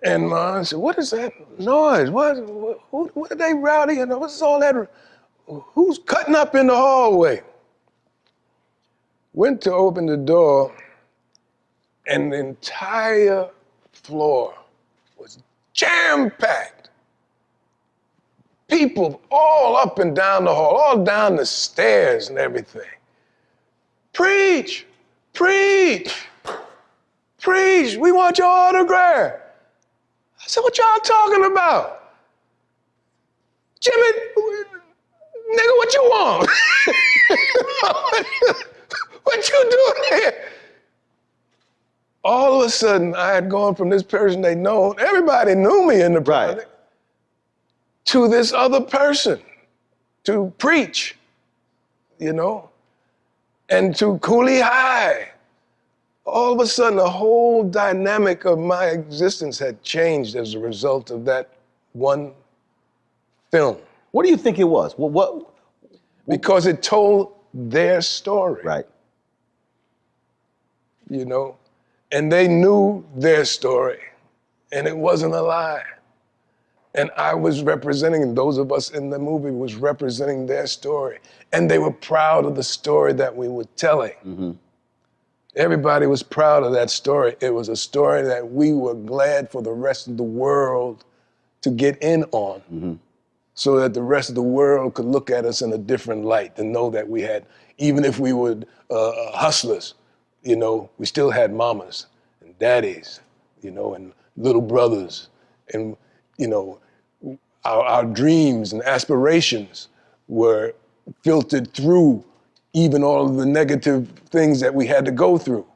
Speaker 4: And my aunt said, what is that noise? What are they rowdying? What's all that? Who's cutting up in the hallway? Went to open the door, and the entire floor was jam-packed. People all up and down the hall, all down the stairs and everything. Preach, preach, preach, we want your autograph. I said, what y'all talking about? Jimmy, nigga, what you want? What you doing here? All of a sudden, I had gone from this person they know, everybody knew me in the project, to this other person, to preach, you know, and to Cooley High. All of a sudden, the whole dynamic of my existence had changed as a result of that one film.
Speaker 3: What do you think it was?
Speaker 4: Because it told their story.
Speaker 3: Right.
Speaker 4: You know, and they knew their story, and it wasn't a lie. And I was representing, and those of us in the movie was representing their story. And they were proud of the story that we were telling. Everybody was proud of that story. It was a story that we were glad for the rest of the world to get in on, so that the rest of the world could look at us in a different light and know that we had, even if we were hustlers, you know, we still had mamas and daddies, you know, and little brothers, and, you know, our dreams and aspirations were filtered through even all of the negative things that we had to go through.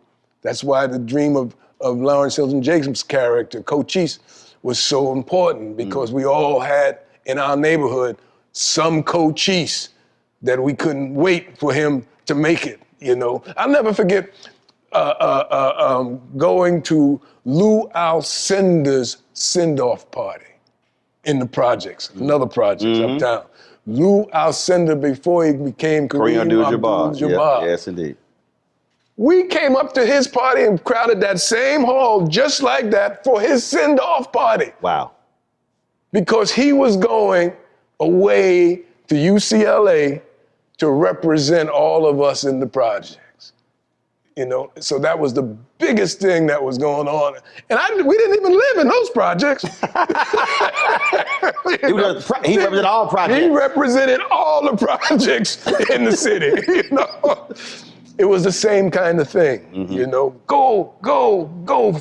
Speaker 4: That's why the dream of Lawrence Hilton Jacobs' character, Cochise, was so important, because we all had in our neighborhood some Cochise that we couldn't wait for him to make it, you know. I'll never forget going to Lou Alcindor's send-off party in the projects, another project uptown. Lou Alcindor, before he became Kareem Abdul-Jabbar.
Speaker 3: Yes, indeed.
Speaker 4: We came up to his party and crowded that same hall just like that for his send-off party.
Speaker 3: Wow.
Speaker 4: Because he was going away to UCLA to represent all of us in the projects. You know, so that was the biggest thing that was going on. And we didn't even live in those projects.
Speaker 3: He represented all projects.
Speaker 4: He represented all the projects in the city, you know. It was the same kind of thing, you know. Go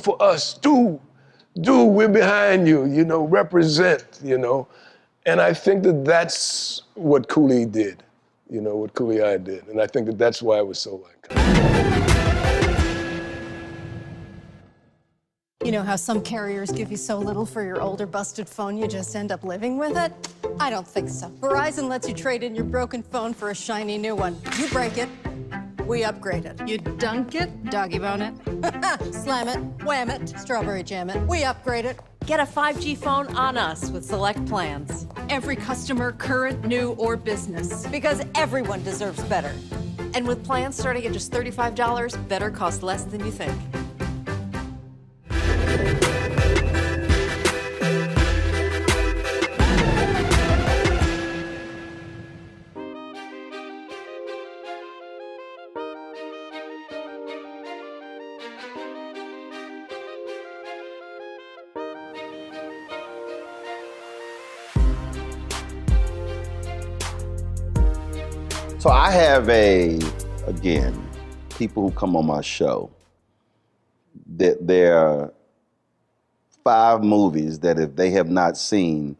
Speaker 4: for us, do, we're behind you, you know, represent, you know. And I think that that's what Cooley did, you know, what Cooley High did. And I think that that's why it was so iconic.
Speaker 1: You know how some carriers give you so little for your older busted phone you just end up living with it? I don't think so. Verizon lets you trade in your broken phone for a shiny new one. You break it, we upgrade it.
Speaker 2: You dunk it, doggy bone it.
Speaker 1: Slam it, wham it, strawberry jam it. We upgrade it.
Speaker 2: Get a 5G phone on us with select plans. Every customer, current, new, or business.
Speaker 1: Because everyone deserves better.
Speaker 2: And with plans starting at just $35, better costs less than you think.
Speaker 3: So I have again, people who come on my show, that there are 5 movies that if they have not seen,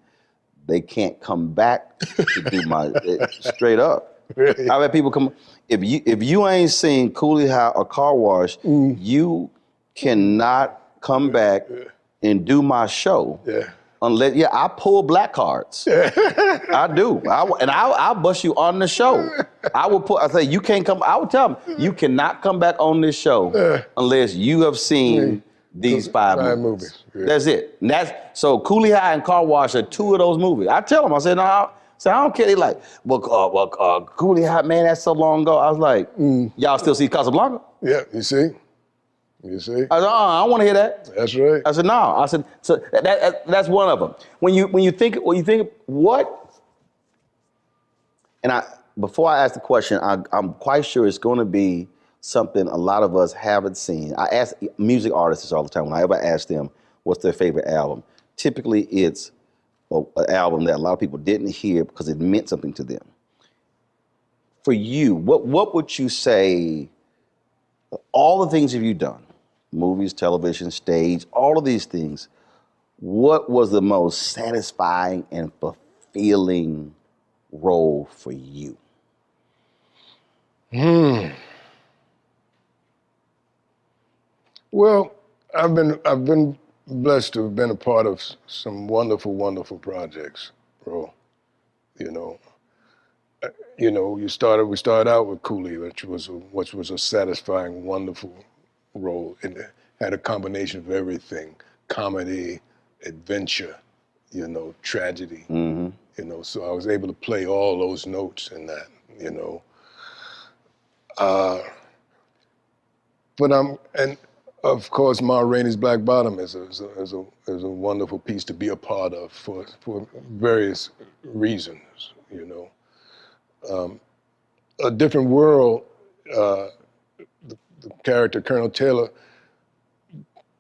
Speaker 3: they can't come back to do my, straight up.
Speaker 4: Really?
Speaker 3: I've had people come, if you ain't seen Coolie High or Car Wash, you cannot come back and do my show.
Speaker 4: Yeah.
Speaker 3: Unless, I pull black cards. I do. I'll bust you on the show. I say, you can't come, I would tell them, you cannot come back on this show unless you have seen these 5 movies.
Speaker 4: Yeah.
Speaker 3: That's it. And so Coolie High and Car Wash are 2 of those movies. I tell them, I said, no, I don't care. They like, Coolie High, man, that's so long ago. I was like, y'all still see Casablanca?
Speaker 4: Yeah, you see? You see?
Speaker 3: I said, I don't want to hear that.
Speaker 4: That's right.
Speaker 3: I said, no. I said, so that's one of them. When you think what, and before I ask the question, I'm quite sure it's going to be something a lot of us haven't seen. I ask music artists all the time, when I ever ask them what's their favorite album, typically it's an album that a lot of people didn't hear because it meant something to them. For you, what would you say, all the things have you done? Movies, television, stage, all of these things. What was the most satisfying and fulfilling role for you?
Speaker 4: Well, I've been blessed to have been a part of some wonderful, wonderful projects, bro. We started out with Coolie, which was a satisfying, wonderful role. It had a combination of everything: comedy, adventure, tragedy. So I was able to play all those notes in that, and of course, Ma Rainey's Black Bottom is a wonderful piece to be a part of for various reasons, A Different World, the character Colonel Taylor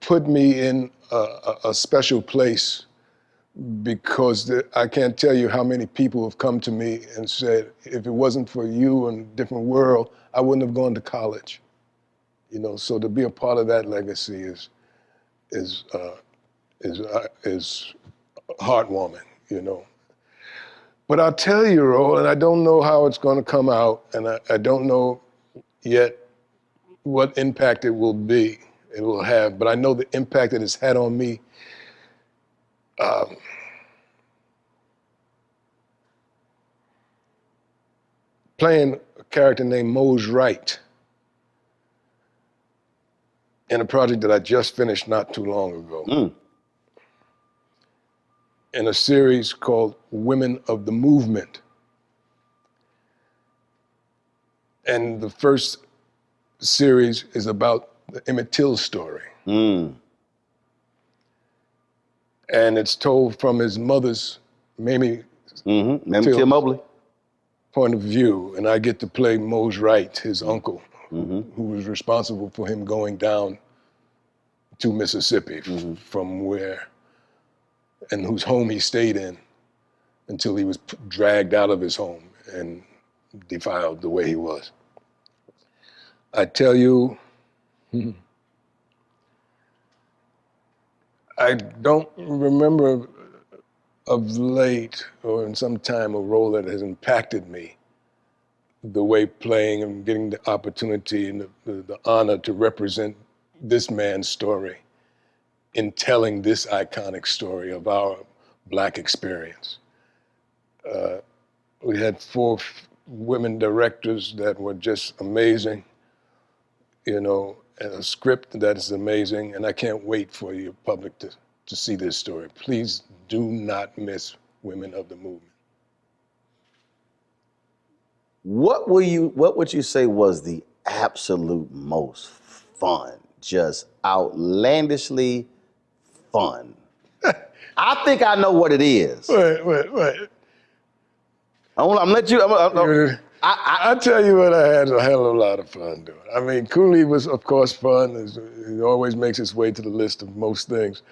Speaker 4: put me in a special place because I can't tell you how many people have come to me and said, if it wasn't for you and A Different World, I wouldn't have gone to college. So to be a part of that legacy is heartwarming, But I'll tell you, Roland, I don't know how it's going to come out, and I don't know yet what impact it will have, but I know the impact that it's had on me. Playing a character named Mose Wright in a project that I just finished not too long ago. In a series called Women of the Movement. And the first series is about the Emmett Till story. And it's told from his mother's, Mamie
Speaker 3: Till Mobley,
Speaker 4: point of view. And I get to play Mose Wright, his uncle, who was responsible for him going down to Mississippi from where, and whose home he stayed in until he was dragged out of his home and defiled the way he was. I tell you, I don't remember of late or in some time a role that has impacted me the way playing and getting the opportunity and the honor to represent this man's story in telling this iconic story of our Black experience. We had 4 women directors that were just amazing, you know, and a script that is amazing, and I can't wait for your public to see this story. Please do not miss Women of the Movement.
Speaker 3: What would you say was the absolute most fun, just outlandishly fun? I think I know what it is.
Speaker 4: Wait.
Speaker 3: I'm gonna let you.
Speaker 4: I tell you what, I had a hell of a lot of fun doing. I mean, Cooley was, of course, fun. It always makes its way to the list of most things.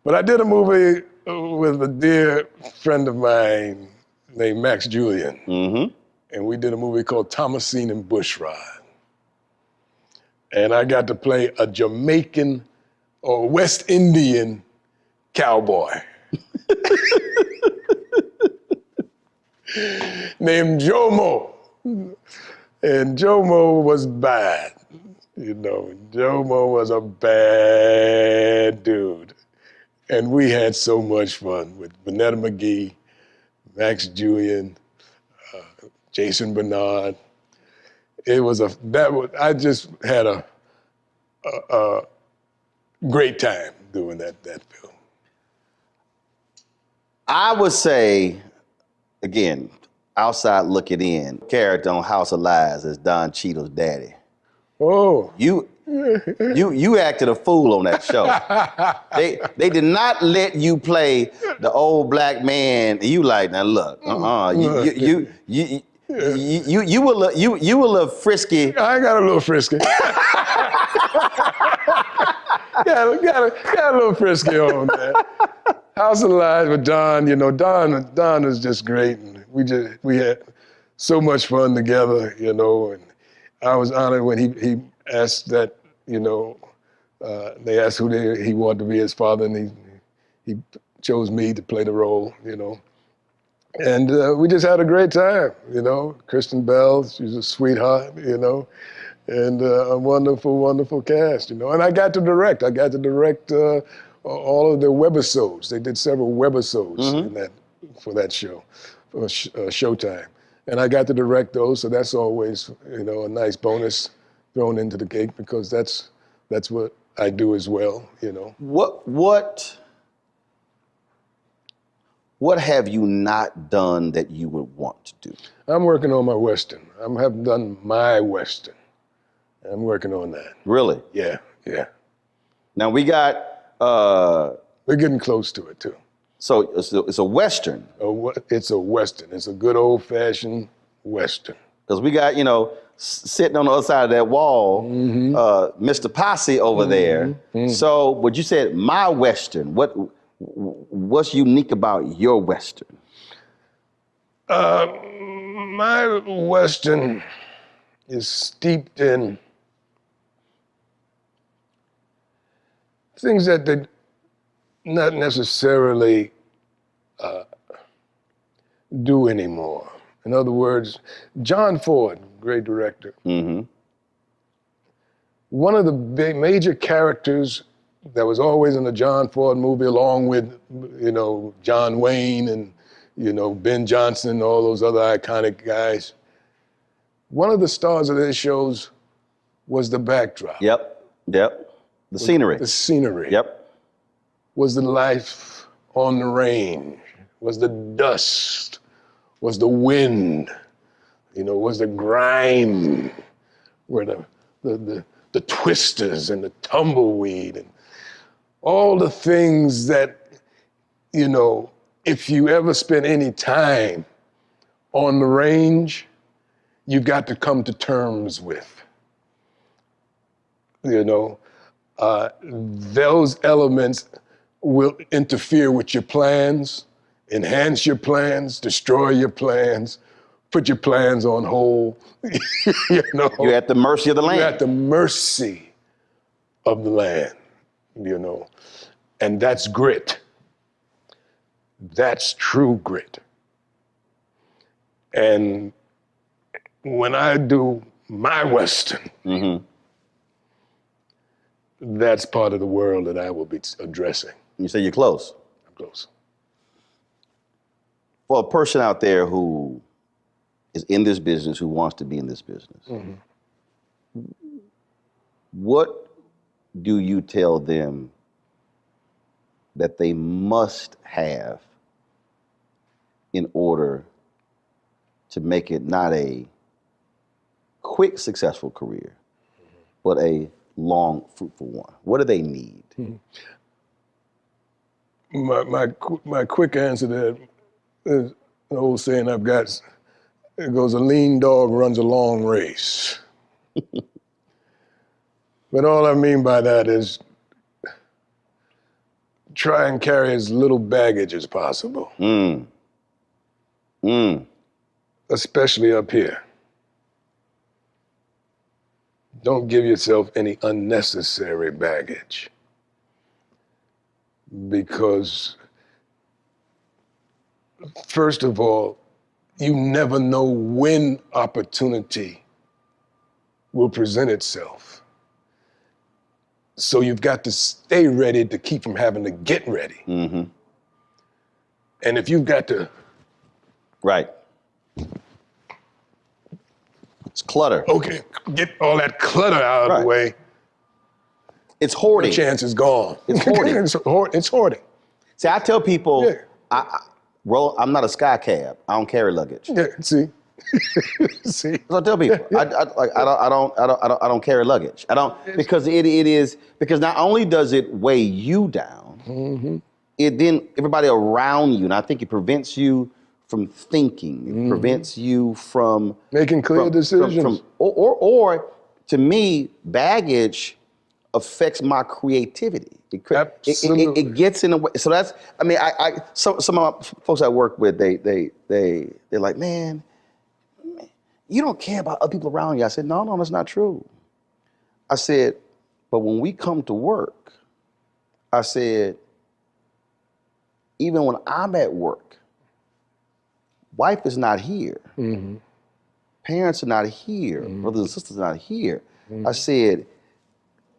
Speaker 4: But I did a movie with a dear friend of mine named Max Julian.
Speaker 3: Mm-hmm.
Speaker 4: And we did a movie called Thomasine and Bushrod. And I got to play a Jamaican or West Indian cowboy named Jomo. And Jomo was bad. You know, Jomo was a bad dude. And we had so much fun with Vanetta McGee, Max Julian, Jason Bernard. I just had a great time doing that film.
Speaker 3: I would say, again, outside looking in, character on House of Lies is Don Cheadle's daddy.
Speaker 4: Oh.
Speaker 3: You acted a fool on that show. They did not let you play the old black man. You like, now look, you were a little frisky.
Speaker 4: I got a little frisky. got a little frisky on that. House of Lies with Don, you know, Don is just great, and we had so much fun together, you know, and I was honored when he asked that, you know, they asked who he wanted to be his father, and he chose me to play the role, you know. And we just had a great time, you know. Kristen Bell, she's a sweetheart, you know, and a wonderful, wonderful cast, you know. And I got to direct all of the webisodes. They did several webisodes for that show, for Showtime. And I got to direct those, so that's always, you know, a nice bonus thrown into the cake, because that's what I do as well, you know. What have you not done that you would want to do? I'm working on my Western. I haven't done my Western. I'm working on that.
Speaker 3: Really?
Speaker 4: Yeah.
Speaker 3: Now we got...
Speaker 4: We're getting close to it, too.
Speaker 3: So it's a Western.
Speaker 4: It's a Western. It's a good old-fashioned Western.
Speaker 3: Because we got, you know, sitting on the other side of that wall, Mr. Posse over there. So, but you said my Western. What's unique about your Western?
Speaker 4: My Western is steeped in things that they not necessarily do anymore. In other words, John Ford, great director. One of the major characters that was always in the John Ford movie, along with, you know, John Wayne and, you know, Ben Johnson and all those other iconic guys. One of the stars of their shows was the backdrop.
Speaker 3: Yep. The scenery.
Speaker 4: The scenery.
Speaker 3: Yep.
Speaker 4: Was the life on the range, was the dust, was the wind, you know, was the grime, were the twisters and the tumbleweed and all the things that, you know, if you ever spend any time on the range, you've got to come to terms with. You know, those elements will interfere with your plans, enhance your plans, destroy your plans, put your plans on hold. You know,
Speaker 3: you're at the mercy of the land.
Speaker 4: You're at the mercy of the land, you know, and that's grit. That's true grit. And when I do my Western, that's part of the world that I will be addressing.
Speaker 3: You say you're close.
Speaker 4: I'm close.
Speaker 3: For a person out there who is in this business, who wants to be in this business, what do you tell them that they must have in order to make it not a quick, successful career, but a long, fruitful one? What do they need?
Speaker 4: My quick answer to that is an old saying I've got. It goes, a lean dog runs a long race. But all I mean by that is try and carry as little baggage as possible. Especially up here. Don't give yourself any unnecessary baggage. Because, first of all, you never know when opportunity will present itself. So you've got to stay ready to keep from having to get ready. And if you've got to...
Speaker 3: Right. It's clutter.
Speaker 4: Okay, get all that clutter out of the way.
Speaker 3: It's hoarding.
Speaker 4: The chance is gone.
Speaker 3: It's hoarding.
Speaker 4: It's hoarding.
Speaker 3: See, I tell people, I'm not a sky cab. I don't carry luggage.
Speaker 4: Yeah, see. See.
Speaker 3: So I tell people, I don't carry luggage. I don't, because because not only does it weigh you down, it then everybody around you, and I think it prevents you from thinking. It prevents you from
Speaker 4: making clear decisions.
Speaker 3: Or to me, baggage affects my creativity.
Speaker 4: Absolutely.
Speaker 3: It gets in the way. So that's, I mean, some of my folks I work with, they're like, man, you don't care about other people around you. I said, no, that's not true. I said, but when we come to work, I said, even when I'm at work, wife is not here. Parents are not here. Brothers and sisters are not here. I said,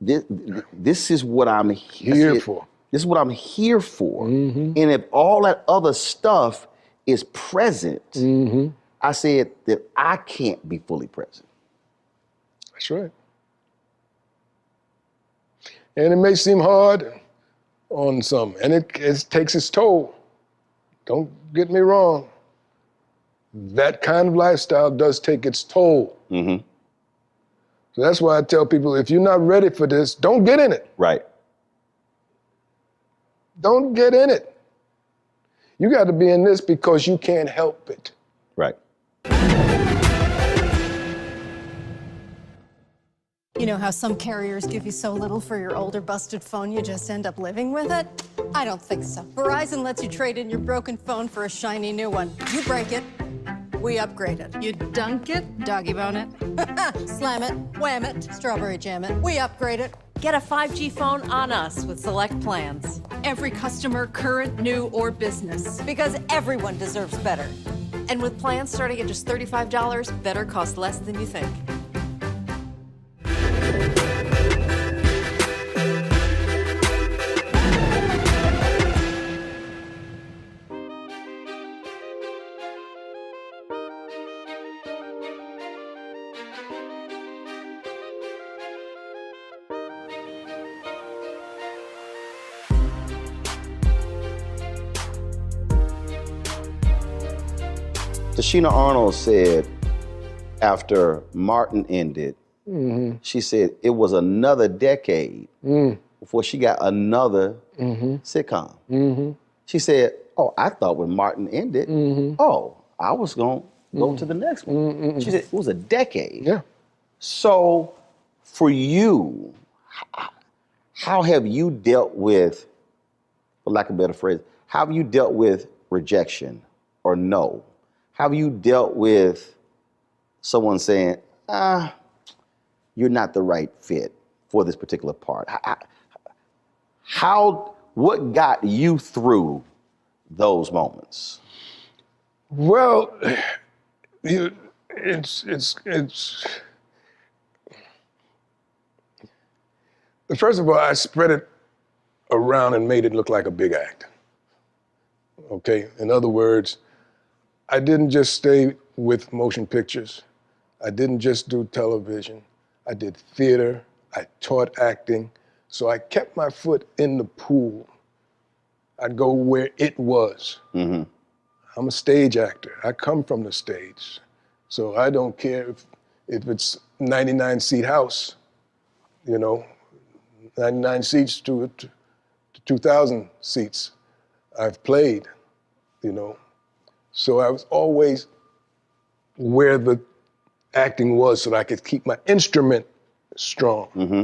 Speaker 3: this is what I'm here for. This is what I'm here for. And if all that other stuff is present, I said that I can't be fully present.
Speaker 4: That's right. And it may seem hard on some, and it takes its toll. Don't get me wrong. That kind of lifestyle does take its toll. So that's why I tell people, if you're not ready for this, don't get in it.
Speaker 3: Right.
Speaker 4: Don't get in it. You got to be in this because you can't help it.
Speaker 3: Right.
Speaker 1: You know how some carriers give you so little for your older busted phone you just end up living with it? I don't think so. Verizon lets you trade in your broken phone for a shiny new one. You break it, we upgrade it.
Speaker 2: You dunk it, doggy bone it.
Speaker 1: Slam it, wham it, strawberry jam it. We upgrade it.
Speaker 2: Get a 5G phone on us with select plans. Every customer, current, new, or business.
Speaker 1: Because everyone deserves better.
Speaker 2: And with plans starting at just $35, better costs less than you think.
Speaker 3: Tashina Arnold said after Martin ended, she said it was another decade before she got another sitcom. She said, oh, I thought when Martin ended, I was going to go to the next one. She said it was a decade.
Speaker 4: Yeah.
Speaker 3: So for you, how have you dealt with, for lack of a better phrase, how have you dealt with rejection or no? How have you dealt with someone saying, you're not the right fit for this particular part? What got you through those moments?
Speaker 4: Well, it's First of all, I spread it around and made it look like a big act. Okay, in other words, I didn't just stay with motion pictures. I didn't just do television. I did theater. I taught acting. So I kept my foot in the pool. I'd go where it was. Mm-hmm. I'm a stage actor. I come from the stage. So I don't care if it's 99-seat house, 99 seats to 2,000 seats. I've played, So I was always where the acting was so that I could keep my instrument strong. Mm-hmm.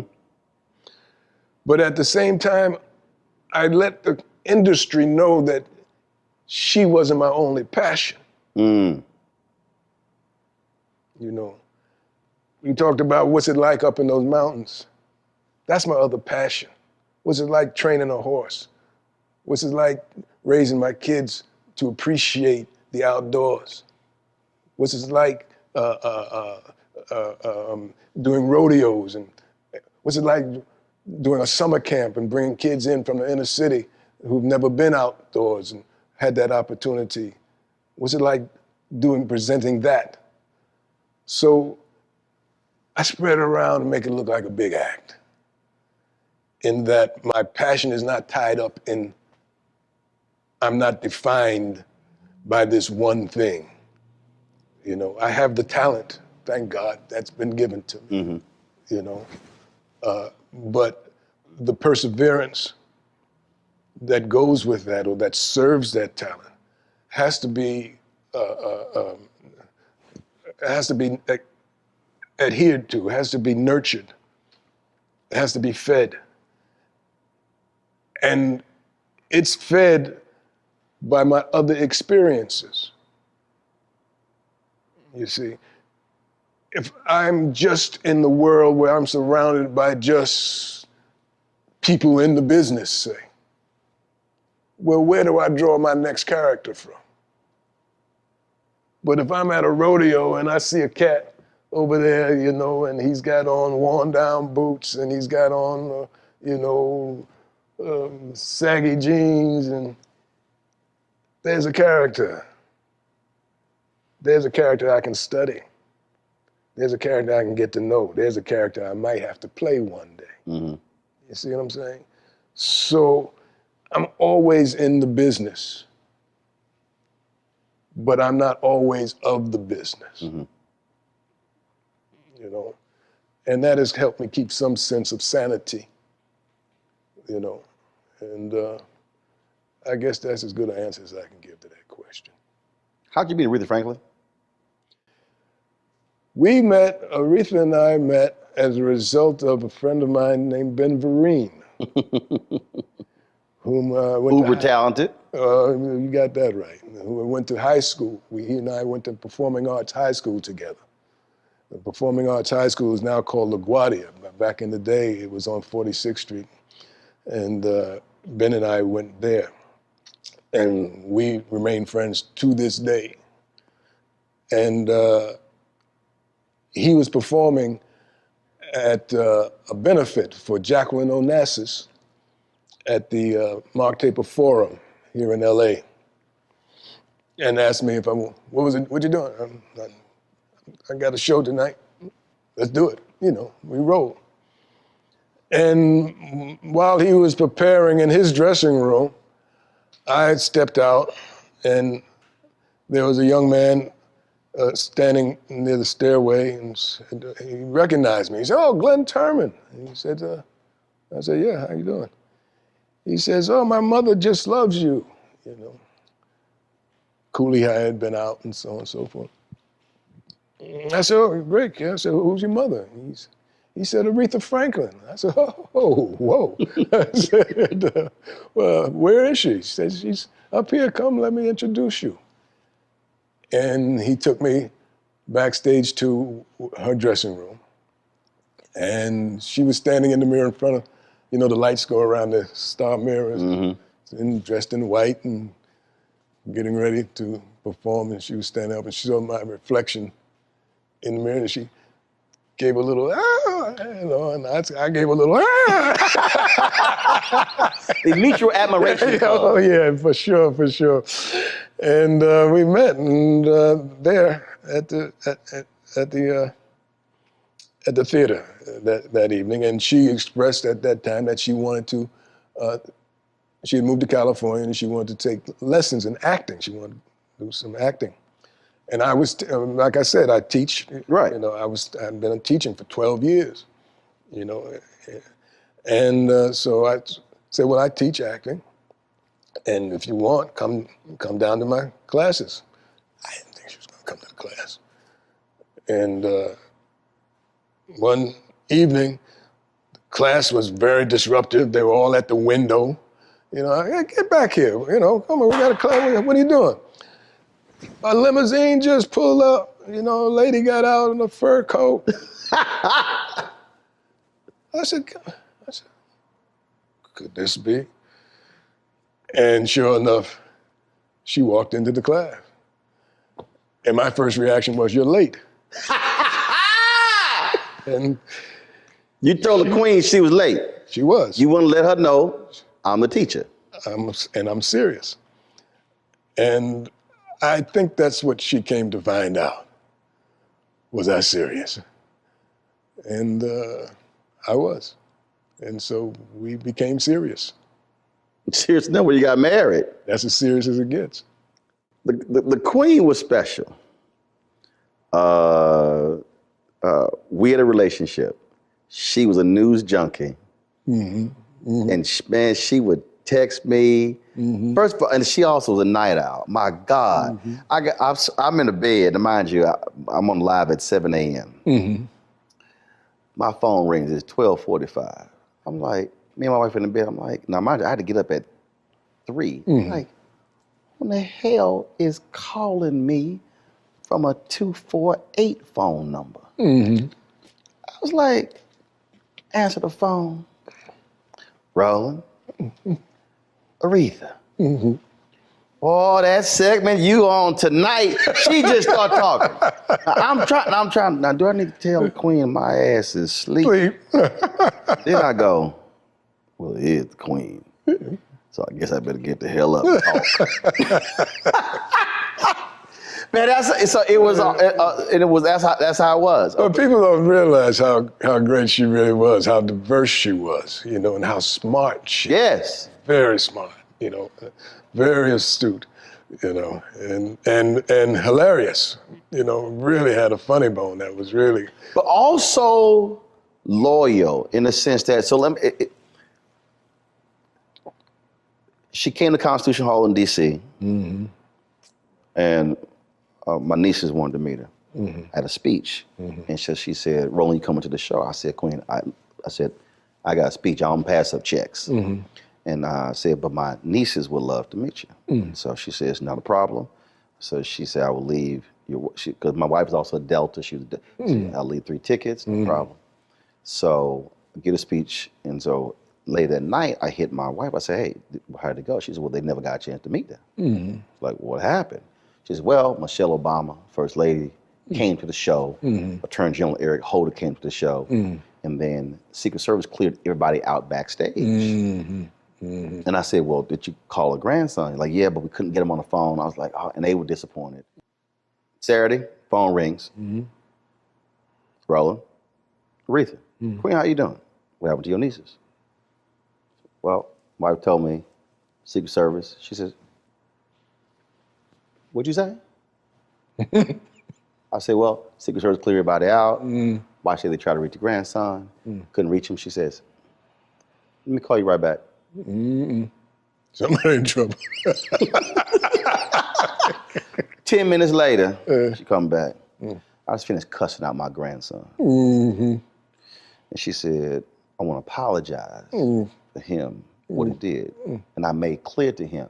Speaker 4: But at the same time, I let the industry know that she wasn't my only passion. Mm. You talked about what's it like up in those mountains. That's my other passion. What's it like training a horse? What's it like raising my kids to appreciate the outdoors? What's it like doing rodeos? And what's it like doing a summer camp and bringing kids in from the inner city who've never been outdoors and had that opportunity? What's it like presenting that? So I spread it around and make it look like a big act, in that my passion is not tied up in, I'm not defined by this one thing. I have the talent, thank God, that's been given to me, but the perseverance that goes with that or that serves that talent has to be adhered to, has to be nurtured, it has to be fed. And it's fed by my other experiences. You see, if I'm just in the world where I'm surrounded by just people in the business, say, well, where do I draw my next character from? But if I'm at a rodeo and I see a cat over there, and he's got on worn down boots and he's got on, saggy jeans, and there's a character. There's a character I can study. There's a character I can get to know. There's a character I might have to play one day. Mm-hmm. You see what I'm saying? So I'm always in the business, but I'm not always of the business. Mm-hmm. And that has helped me keep some sense of sanity, and I guess that's as good an answer as I can give to that question.
Speaker 3: How'd you meet Aretha Franklin?
Speaker 4: Aretha and I met as a result of a friend of mine named Ben Vereen, whom
Speaker 3: uber talented.
Speaker 4: You got that right. Who went to high school. He and I went to Performing Arts High School together. The Performing Arts High School is now called LaGuardia. Back in the day, it was on 46th Street. And Ben and I went there. And we remain friends to this day. And he was performing at a benefit for Jacqueline Onassis at the Mark Taper Forum here in LA. And asked me if what you doing? I got a show tonight. Let's do it. We roll. And while he was preparing in his dressing room, I stepped out and there was a young man standing near the stairway, and he recognized me. He said, "Oh, Glynn Turman." And he said, I said, "Yeah, how you doing?" He says, "Oh, my mother just loves you." Cooley had been out and so on and so forth. I said, "Oh, great." I said, "Who's your mother?" He said, "Aretha Franklin." I said, "Oh, whoa." I said, "Well, where is she?" She said, "She's up here. Come, let me introduce you." And he took me backstage to her dressing room. And she was standing in the mirror in front of, the lights go around the star mirrors, mm-hmm. and dressed in white and getting ready to perform. And she was standing up and she saw my reflection in the mirror, and she gave a little, and I gave a little,
Speaker 3: The mutual admiration.
Speaker 4: Oh yeah, for sure. And we met and there at the theater that evening, and she expressed at that time that she wanted to. She had moved to California and she wanted to take lessons in acting. She wanted to do some acting. And I was, like I said, I teach.
Speaker 3: Right.
Speaker 4: I've been teaching for 12 years, And so I said, well, I teach acting. And if you want, come down to my classes. I didn't think she was going to come to the class. And one evening, the class was very disruptive. They were all at the window. Hey, get back here. Come on, we got a class. What are you doing? A limousine just pulled up. A lady got out in a fur coat. I said, could this be? And sure enough, she walked into the class. And my first reaction was, you're late. And
Speaker 3: you told the queen she was late.
Speaker 4: She was.
Speaker 3: You wouldn't let her know I'm a teacher.
Speaker 4: I'm serious. And I think that's what she came to find out. Was I serious? And I was. And so we became serious.
Speaker 3: Serious enough when you got married.
Speaker 4: That's as serious as it gets.
Speaker 3: The queen was special. We had a relationship. She was a news junkie. Mm-hmm. Mm-hmm. And man, she would text me. Mm-hmm. First of all, and she also was a night owl. My God. Mm-hmm. I'm in the bed, and mind you, I'm on live at 7 a.m. Mm-hmm. My phone rings, it's 12:45. I'm like, me and my wife in the bed, I'm like, now mind you, I had to get up at 3. Mm-hmm. I'm like, who the hell is calling me from a 248 phone number? Mm-hmm. I was like, answer the phone. Roland, Aretha. Mm-hmm. Oh, that segment you on tonight, she just started talking. I'm trying. Now, do I need to tell the queen my ass is asleep? Then I go, well, it is the queen. So I guess I better get the hell up and talk. Man, that's how it was.
Speaker 4: But people don't realize how great she really was, how diverse she was, and how smart she was.
Speaker 3: Yes.
Speaker 4: Very smart, very astute, and hilarious, really had a funny bone that was really.
Speaker 3: But also loyal in the sense that, she came to Constitution Hall in D.C. Mm-hmm. and my nieces wanted to meet her at a speech. Mm-hmm. And so she said, Roland, you coming to the show? I said, Queen, I said, I got a speech. I don't pass up checks. Mm-hmm. And I said, but my nieces would love to meet you. Mm-hmm. So she said, it's not a problem. So she said, I will leave, because my wife is also a Delta. She was, mm-hmm. I'll leave 3 tickets, no problem. So I get a speech. And so later that night, I hit my wife. I said, hey, how'd it go? She said, well, they never got a chance to meet them. Mm-hmm. Like, what happened? She said, well, Michelle Obama, First Lady, came to the show. Mm-hmm. Attorney General Eric Holder came to the show. Mm-hmm. And then Secret Service cleared everybody out backstage. Mm-hmm. Mm-hmm. And I said, well, did you call a grandson? Like, yeah, but we couldn't get him on the phone. I was like, oh, and they were disappointed. Saturday, phone rings. Mm-hmm. Roland, Aretha, mm-hmm. Queen, how you doing? What happened to your nieces? Well, my wife told me, Secret Service, she says, what'd you say? I said, well, Secret Service cleared everybody out. Mm. Why should they try to reach the grandson? Mm. Couldn't reach him. She says, let me call you right back.
Speaker 4: Mm-mm. Somebody in trouble.
Speaker 3: 10 minutes later, she come back. I was finished cussing out my grandson. Mm-hmm. And she said, I want to apologize for him, what he did. And I made clear to him,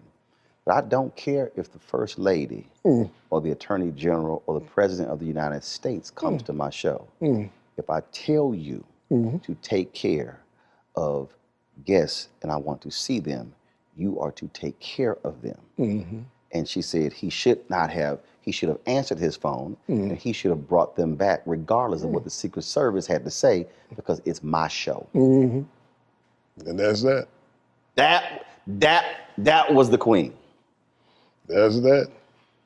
Speaker 3: but I don't care if the First Lady or the Attorney General or the President of the United States comes to my show. If I tell you to take care of guests and I want to see them, you are to take care of them. And she said he should have answered his phone and he should have brought them back regardless of what the Secret Service had to say because it's my show.
Speaker 4: And that's that.
Speaker 3: That was the queen.
Speaker 4: That's that.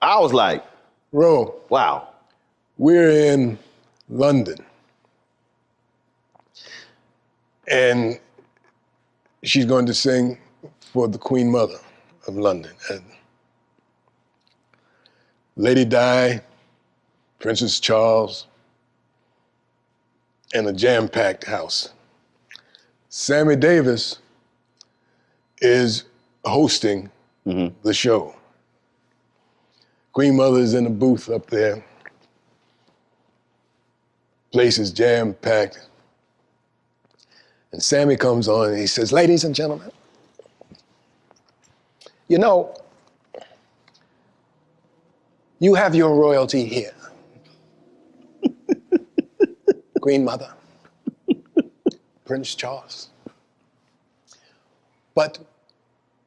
Speaker 3: I was like,
Speaker 4: Ro,
Speaker 3: wow.
Speaker 4: We're in London. And she's going to sing for the Queen Mother of London. And Lady Di, Princess Charles, and a jam-packed house. Sammy Davis is hosting the show. Queen Mother is in the booth up there. Place is jam-packed. And Sammy comes on and he says, ladies and gentlemen, you know, you have your royalty here. Queen Mother, Prince Charles. But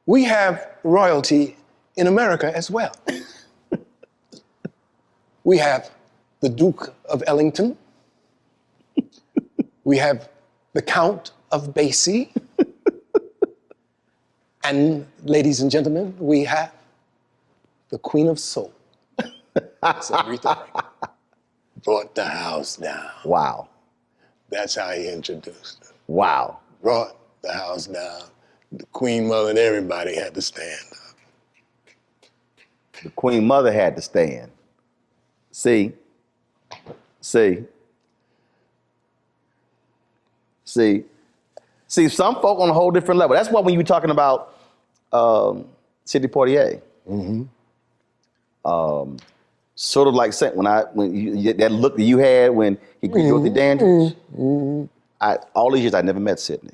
Speaker 4: we have royalty in America as well. We have the Duke of Ellington. We have the Count of Basie. And ladies and gentlemen, we have the Queen of Soul. So Aretha brought the house down.
Speaker 3: Wow.
Speaker 4: That's how he introduced her.
Speaker 3: Wow.
Speaker 4: Brought the house down. The Queen Mother and everybody had to stand up.
Speaker 3: The Queen Mother had to stand. See, some folk on a whole different level. That's why when you were talking about Sidney Poitier, sort of like that look that you had when he greeted Dorothy Dandridge. All these years I never met Sidney.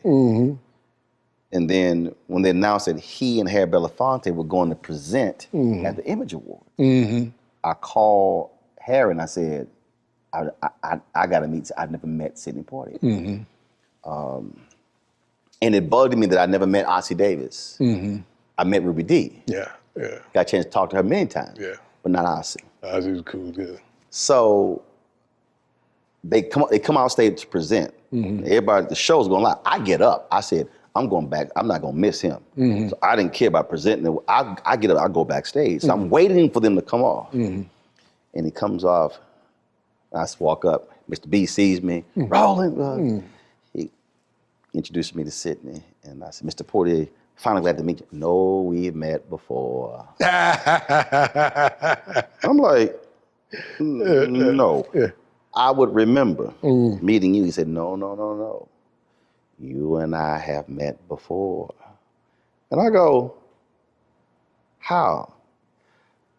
Speaker 3: And then when they announced that he and Harry Belafonte were going to present at the Image Award, I called Harry and I said, I got to meet. I've never met Sidney Poitier. And it bugged me that I never met Ossie Davis. I met Ruby Dee.
Speaker 4: Yeah.
Speaker 3: Got a chance to talk to her many times.
Speaker 4: Yeah.
Speaker 3: But not Ossie.
Speaker 4: Ossie was cool, good.
Speaker 3: So they come out stage to present. Everybody, the show's going live. I get up. I said, I'm going back. I'm not going to miss him. So I didn't care about presenting. I get up. I go backstage. So I'm waiting for them to come off. And he comes off. I just walk up. Mr. B sees me. Rollin. He introduced me to Sidney. And I said, Mr. Poitier, finally glad to meet you. No, we've met before. I'm like, no. I would remember meeting you. He said, no. You and I have met before. And I go, how?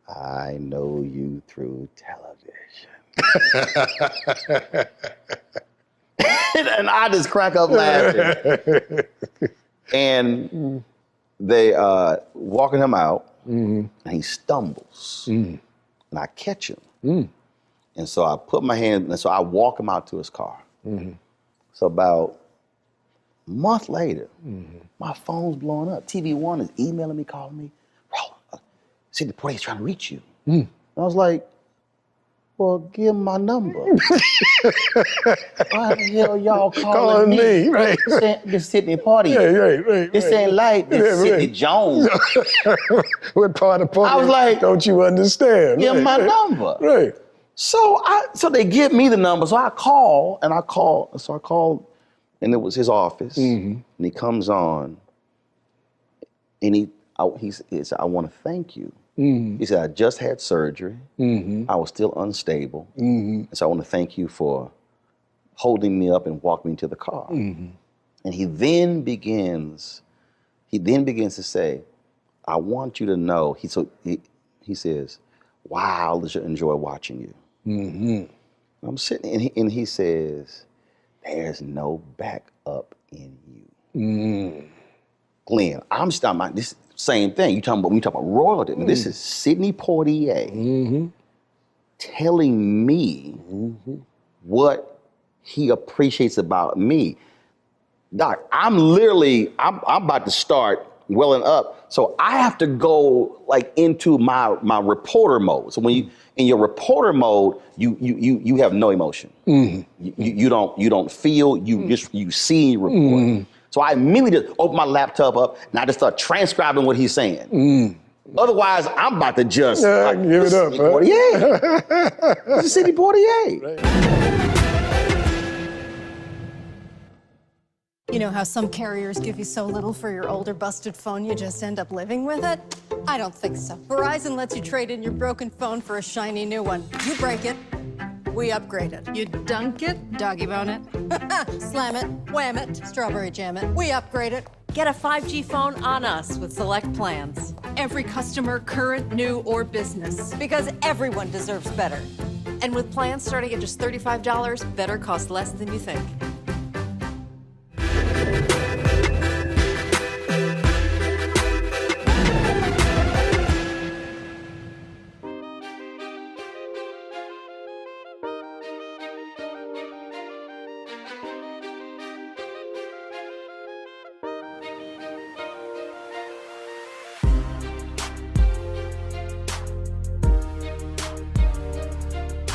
Speaker 3: I know you through television. And I just crack up laughing. And they walking him out, and he stumbles. And I catch him. And so I put my hand, and so I walk him out to his car. So about a month later, my phone's blowing up. TV One is emailing me, calling me. Roland, Sidney Poitier's trying to reach you. And I was like, well, give him my number. Why the hell y'all calling me?
Speaker 4: Right.
Speaker 3: This Sidney Poitier.
Speaker 4: Right.
Speaker 3: This ain't like this Sidney Jones.
Speaker 4: What part of Poitier
Speaker 3: I was like,
Speaker 4: don't you understand?
Speaker 3: Give him my number.
Speaker 4: Right.
Speaker 3: So they give me the number. So I call, and and it was his office. And he comes on, and he said, I want to thank you. He said, I just had surgery. I was still unstable. And so I want to thank you for holding me up and walking me to the car. And he then begins to say, I want you to know, he says, wow, I enjoy watching you. I'm sitting, and he says, there's no backup in you. Glynn, I'm talking this same thing. You talking about royalty. This is Sidney Poitier telling me what he appreciates about me. Doc, I'm about to start welling up. So I have to go like into my reporter mode. So when you in your reporter mode, you have no emotion. You don't feel. You see and report. So I immediately just open my laptop up and I just start transcribing what he's saying. Otherwise, I'm about to just
Speaker 4: give it up.
Speaker 3: It's a City Portier.
Speaker 1: You know how some carriers give you so little for your older busted phone you just end up living with it? I don't think so. Verizon lets you trade in your broken phone for a shiny new one. You break it, we upgrade it.
Speaker 2: You dunk it, doggy bone it.
Speaker 1: Slam it, wham it, strawberry jam it. We upgrade it.
Speaker 2: Get a 5G phone on us with select plans. Every customer, current, new, or business.
Speaker 1: Because everyone deserves better.
Speaker 2: And with plans starting at just $35, better costs less than you think.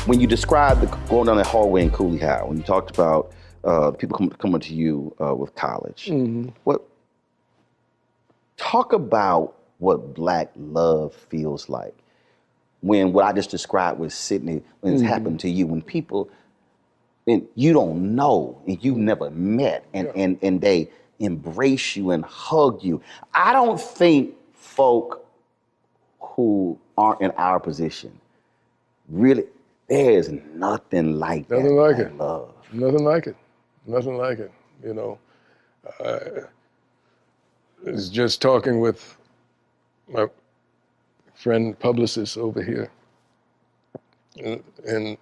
Speaker 3: When you described going down that hallway in Cooley High, when you talked about people coming to you with college, talk about what Black love feels like. When what I just described with Sydney, when it's happened to you, when people, and you don't know, and you've never met, and they embrace you and hug you. I don't think folk who aren't in our position really, there's nothing like that.
Speaker 4: Nothing like it.
Speaker 3: Love.
Speaker 4: Nothing like it. Nothing like it. You know, I was just talking with my friend publicist over here, and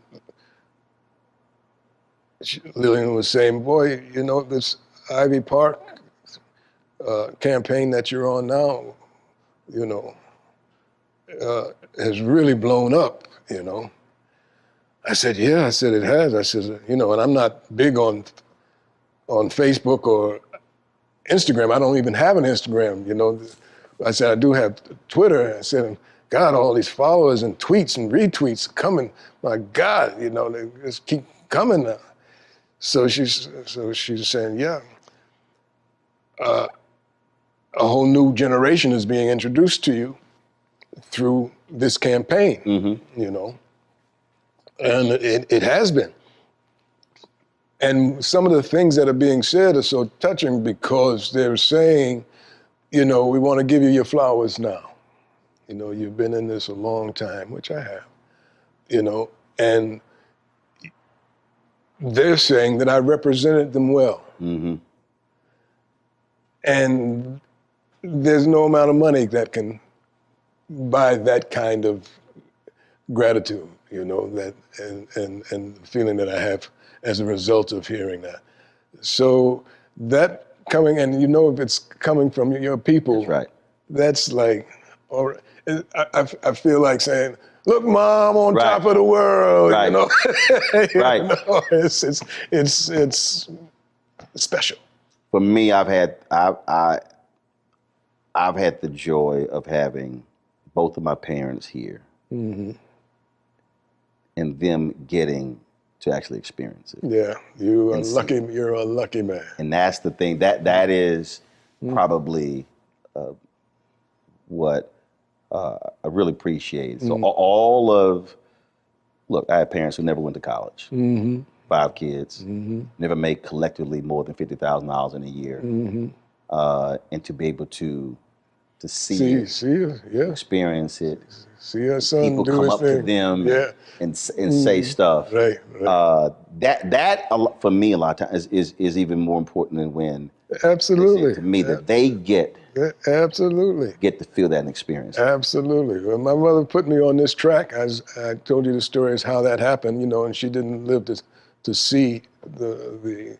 Speaker 4: Lillian was saying, "Boy, you know this Ivy Park campaign that you're on now, you know, has really blown up. You know." I said, yeah, I said, it has. I said, you know, and I'm not big on Facebook or Instagram. I don't even have an Instagram, you know. I said, I do have Twitter. I said, God, all these followers and tweets and retweets coming. My God, you know, they just keep coming now. So she's saying, yeah, a whole new generation is being introduced to you through this campaign, you know. And it has been. And some of the things that are being said are so touching because they're saying, you know, we want to give you your flowers now. You know, you've been in this a long time, which I have, you know, and they're saying that I represented them well. And there's no amount of money that can buy that kind of gratitude. You know, that and the feeling that I have as a result of hearing that. So that coming, and you know, if it's coming from your people,
Speaker 3: that's right.
Speaker 4: That's like, or I feel like saying, look, Mom, on top of the world, you know. You know, it's special.
Speaker 3: For me, I've had the joy of having both of my parents here. And them getting to actually experience it.
Speaker 4: Yeah, you're a lucky man.
Speaker 3: And that's the thing, that is probably what I really appreciate. So look, I had parents who never went to college. 5 kids, never made collectively more than $50,000 in a year. And to be able to see experience it.
Speaker 4: See your son
Speaker 3: people
Speaker 4: do
Speaker 3: come
Speaker 4: his
Speaker 3: up
Speaker 4: thing.
Speaker 3: to them and say stuff.
Speaker 4: Right.
Speaker 3: That for me a lot of times is even more important than when
Speaker 4: absolutely
Speaker 3: to me that they get to feel that and experience.
Speaker 4: Absolutely. When my mother put me on this track, as I told you the story is how that happened, you know, and she didn't live to see the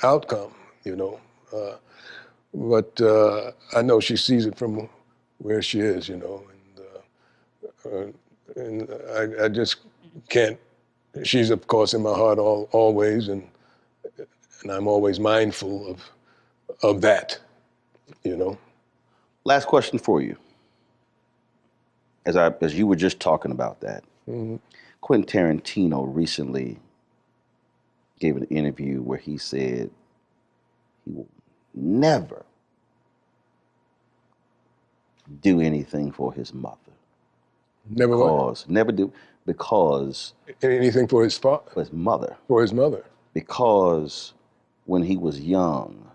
Speaker 4: outcome, you know. But I know she sees it from where she is, you know. And I just can't. She's of course in my heart always, and I'm always mindful of that, you know.
Speaker 3: Last question for you. As you were just talking about that, Quentin Tarantino recently gave an interview where he said he will never do anything for his mother.
Speaker 4: Never what?
Speaker 3: Never do, because...
Speaker 4: Anything for his father?
Speaker 3: For his mother.
Speaker 4: For his mother.
Speaker 3: Because when he was young,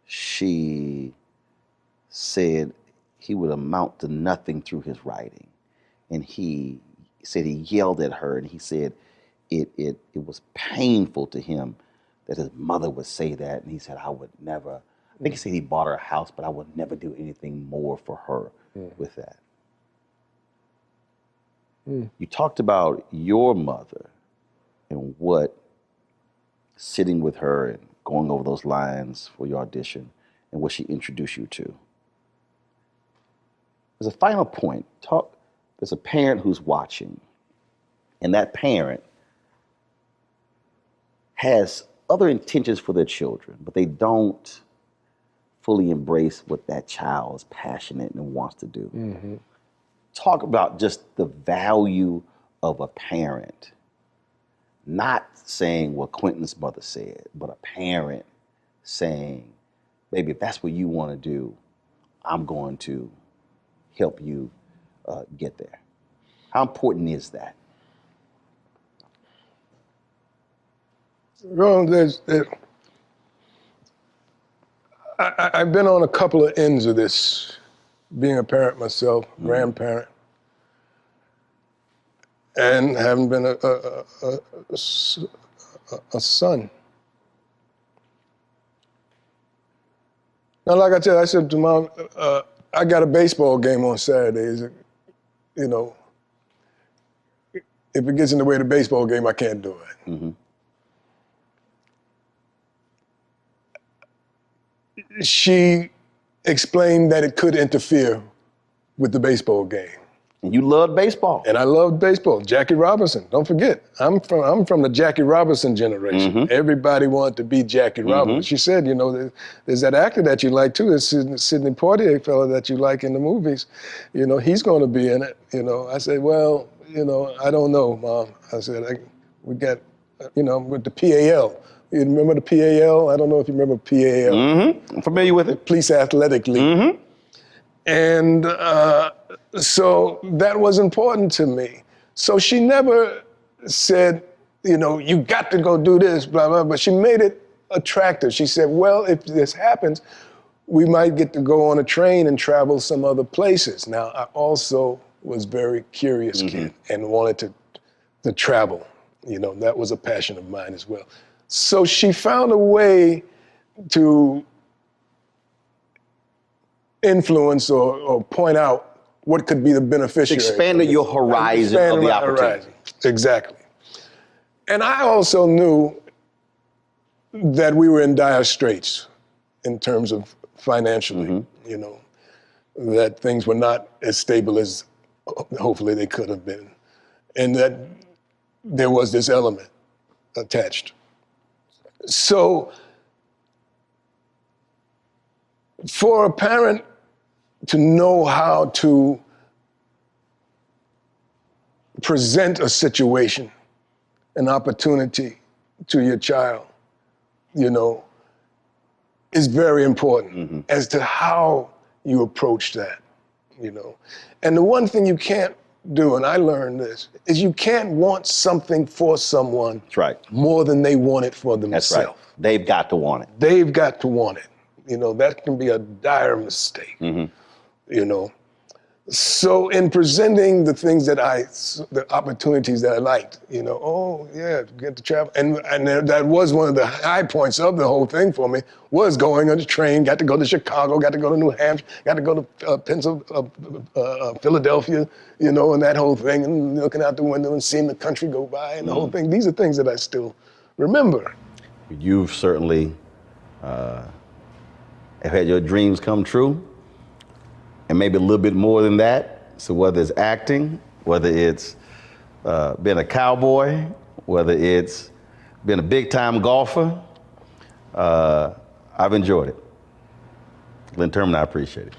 Speaker 3: she said he would amount to nothing through his writing. And he said he yelled at her, and he said it was painful to him that his mother would say that. And he said, I would never, I think he said he bought her a house, but I would never do anything more for her with that. You talked about your mother and what sitting with her and going over those lines for your audition and what she introduced you to. As a final point, there's a parent who's watching, and that parent has other intentions for their children, but they don't fully embrace what that child is passionate and wants to do. Talk about just the value of a parent, not saying what Quentin's mother said, but a parent saying, baby, if that's what you want to do, I'm going to help you get there. How important is that?
Speaker 4: Well, I've been on a couple of ends of this, being a parent myself, grandparent, and having been a son. Now, like I said to Mom, I got a baseball game on Saturdays. You know, if it gets in the way of the baseball game, I can't do it. She explained that it could interfere with the baseball game.
Speaker 3: And you loved baseball.
Speaker 4: And I loved baseball. Jackie Robinson, don't forget, I'm from the Jackie Robinson generation. Everybody wanted to be Jackie Robinson. She said, you know, there's that actor that you like too, there's Sidney Poitier fellow that you like in the movies. You know, he's going to be in it. You know, I said, well, you know, I don't know, Mom. I said, we got, you know, with the PAL. You remember the PAL? I don't know if you remember PAL.
Speaker 3: I'm familiar with it.
Speaker 4: Police Athletic League. And so that was important to me. So she never said, you know, you got to go do this, blah, blah, but she made it attractive. She said, well, if this happens, we might get to go on a train and travel some other places. Now, I also was very curious kid and wanted to travel. You know, that was a passion of mine as well. So she found a way to influence or point out what could be the beneficiary.
Speaker 3: Expanded your horizon of the opportunity.
Speaker 4: Exactly. And I also knew that we were in dire straits in terms of financially, you know, that things were not as stable as hopefully they could have been. And that there was this element attached. So for a parent to know how to present a situation, an opportunity to your child, you know, is very important as to how you approach that, you know. And the one thing you can't do, and I learned this, is you can't want something for someone more than they want it for themselves.
Speaker 3: That's right. They've got to want it.
Speaker 4: They've got to want it. You know, that can be a dire mistake, you know. So in presenting the things that the opportunities that I liked, you know, oh yeah, get to travel. And that was one of the high points of the whole thing for me, was going on the train, got to go to Chicago, got to go to New Hampshire, got to go to Philadelphia, you know, and that whole thing, and looking out the window and seeing the country go by and the whole thing. These are things that I still remember.
Speaker 3: You've certainly have had your dreams come true, and maybe a little bit more than that. So whether it's acting, whether it's being a cowboy, whether it's being a big-time golfer, I've enjoyed it. Glynn Turman, I appreciate it.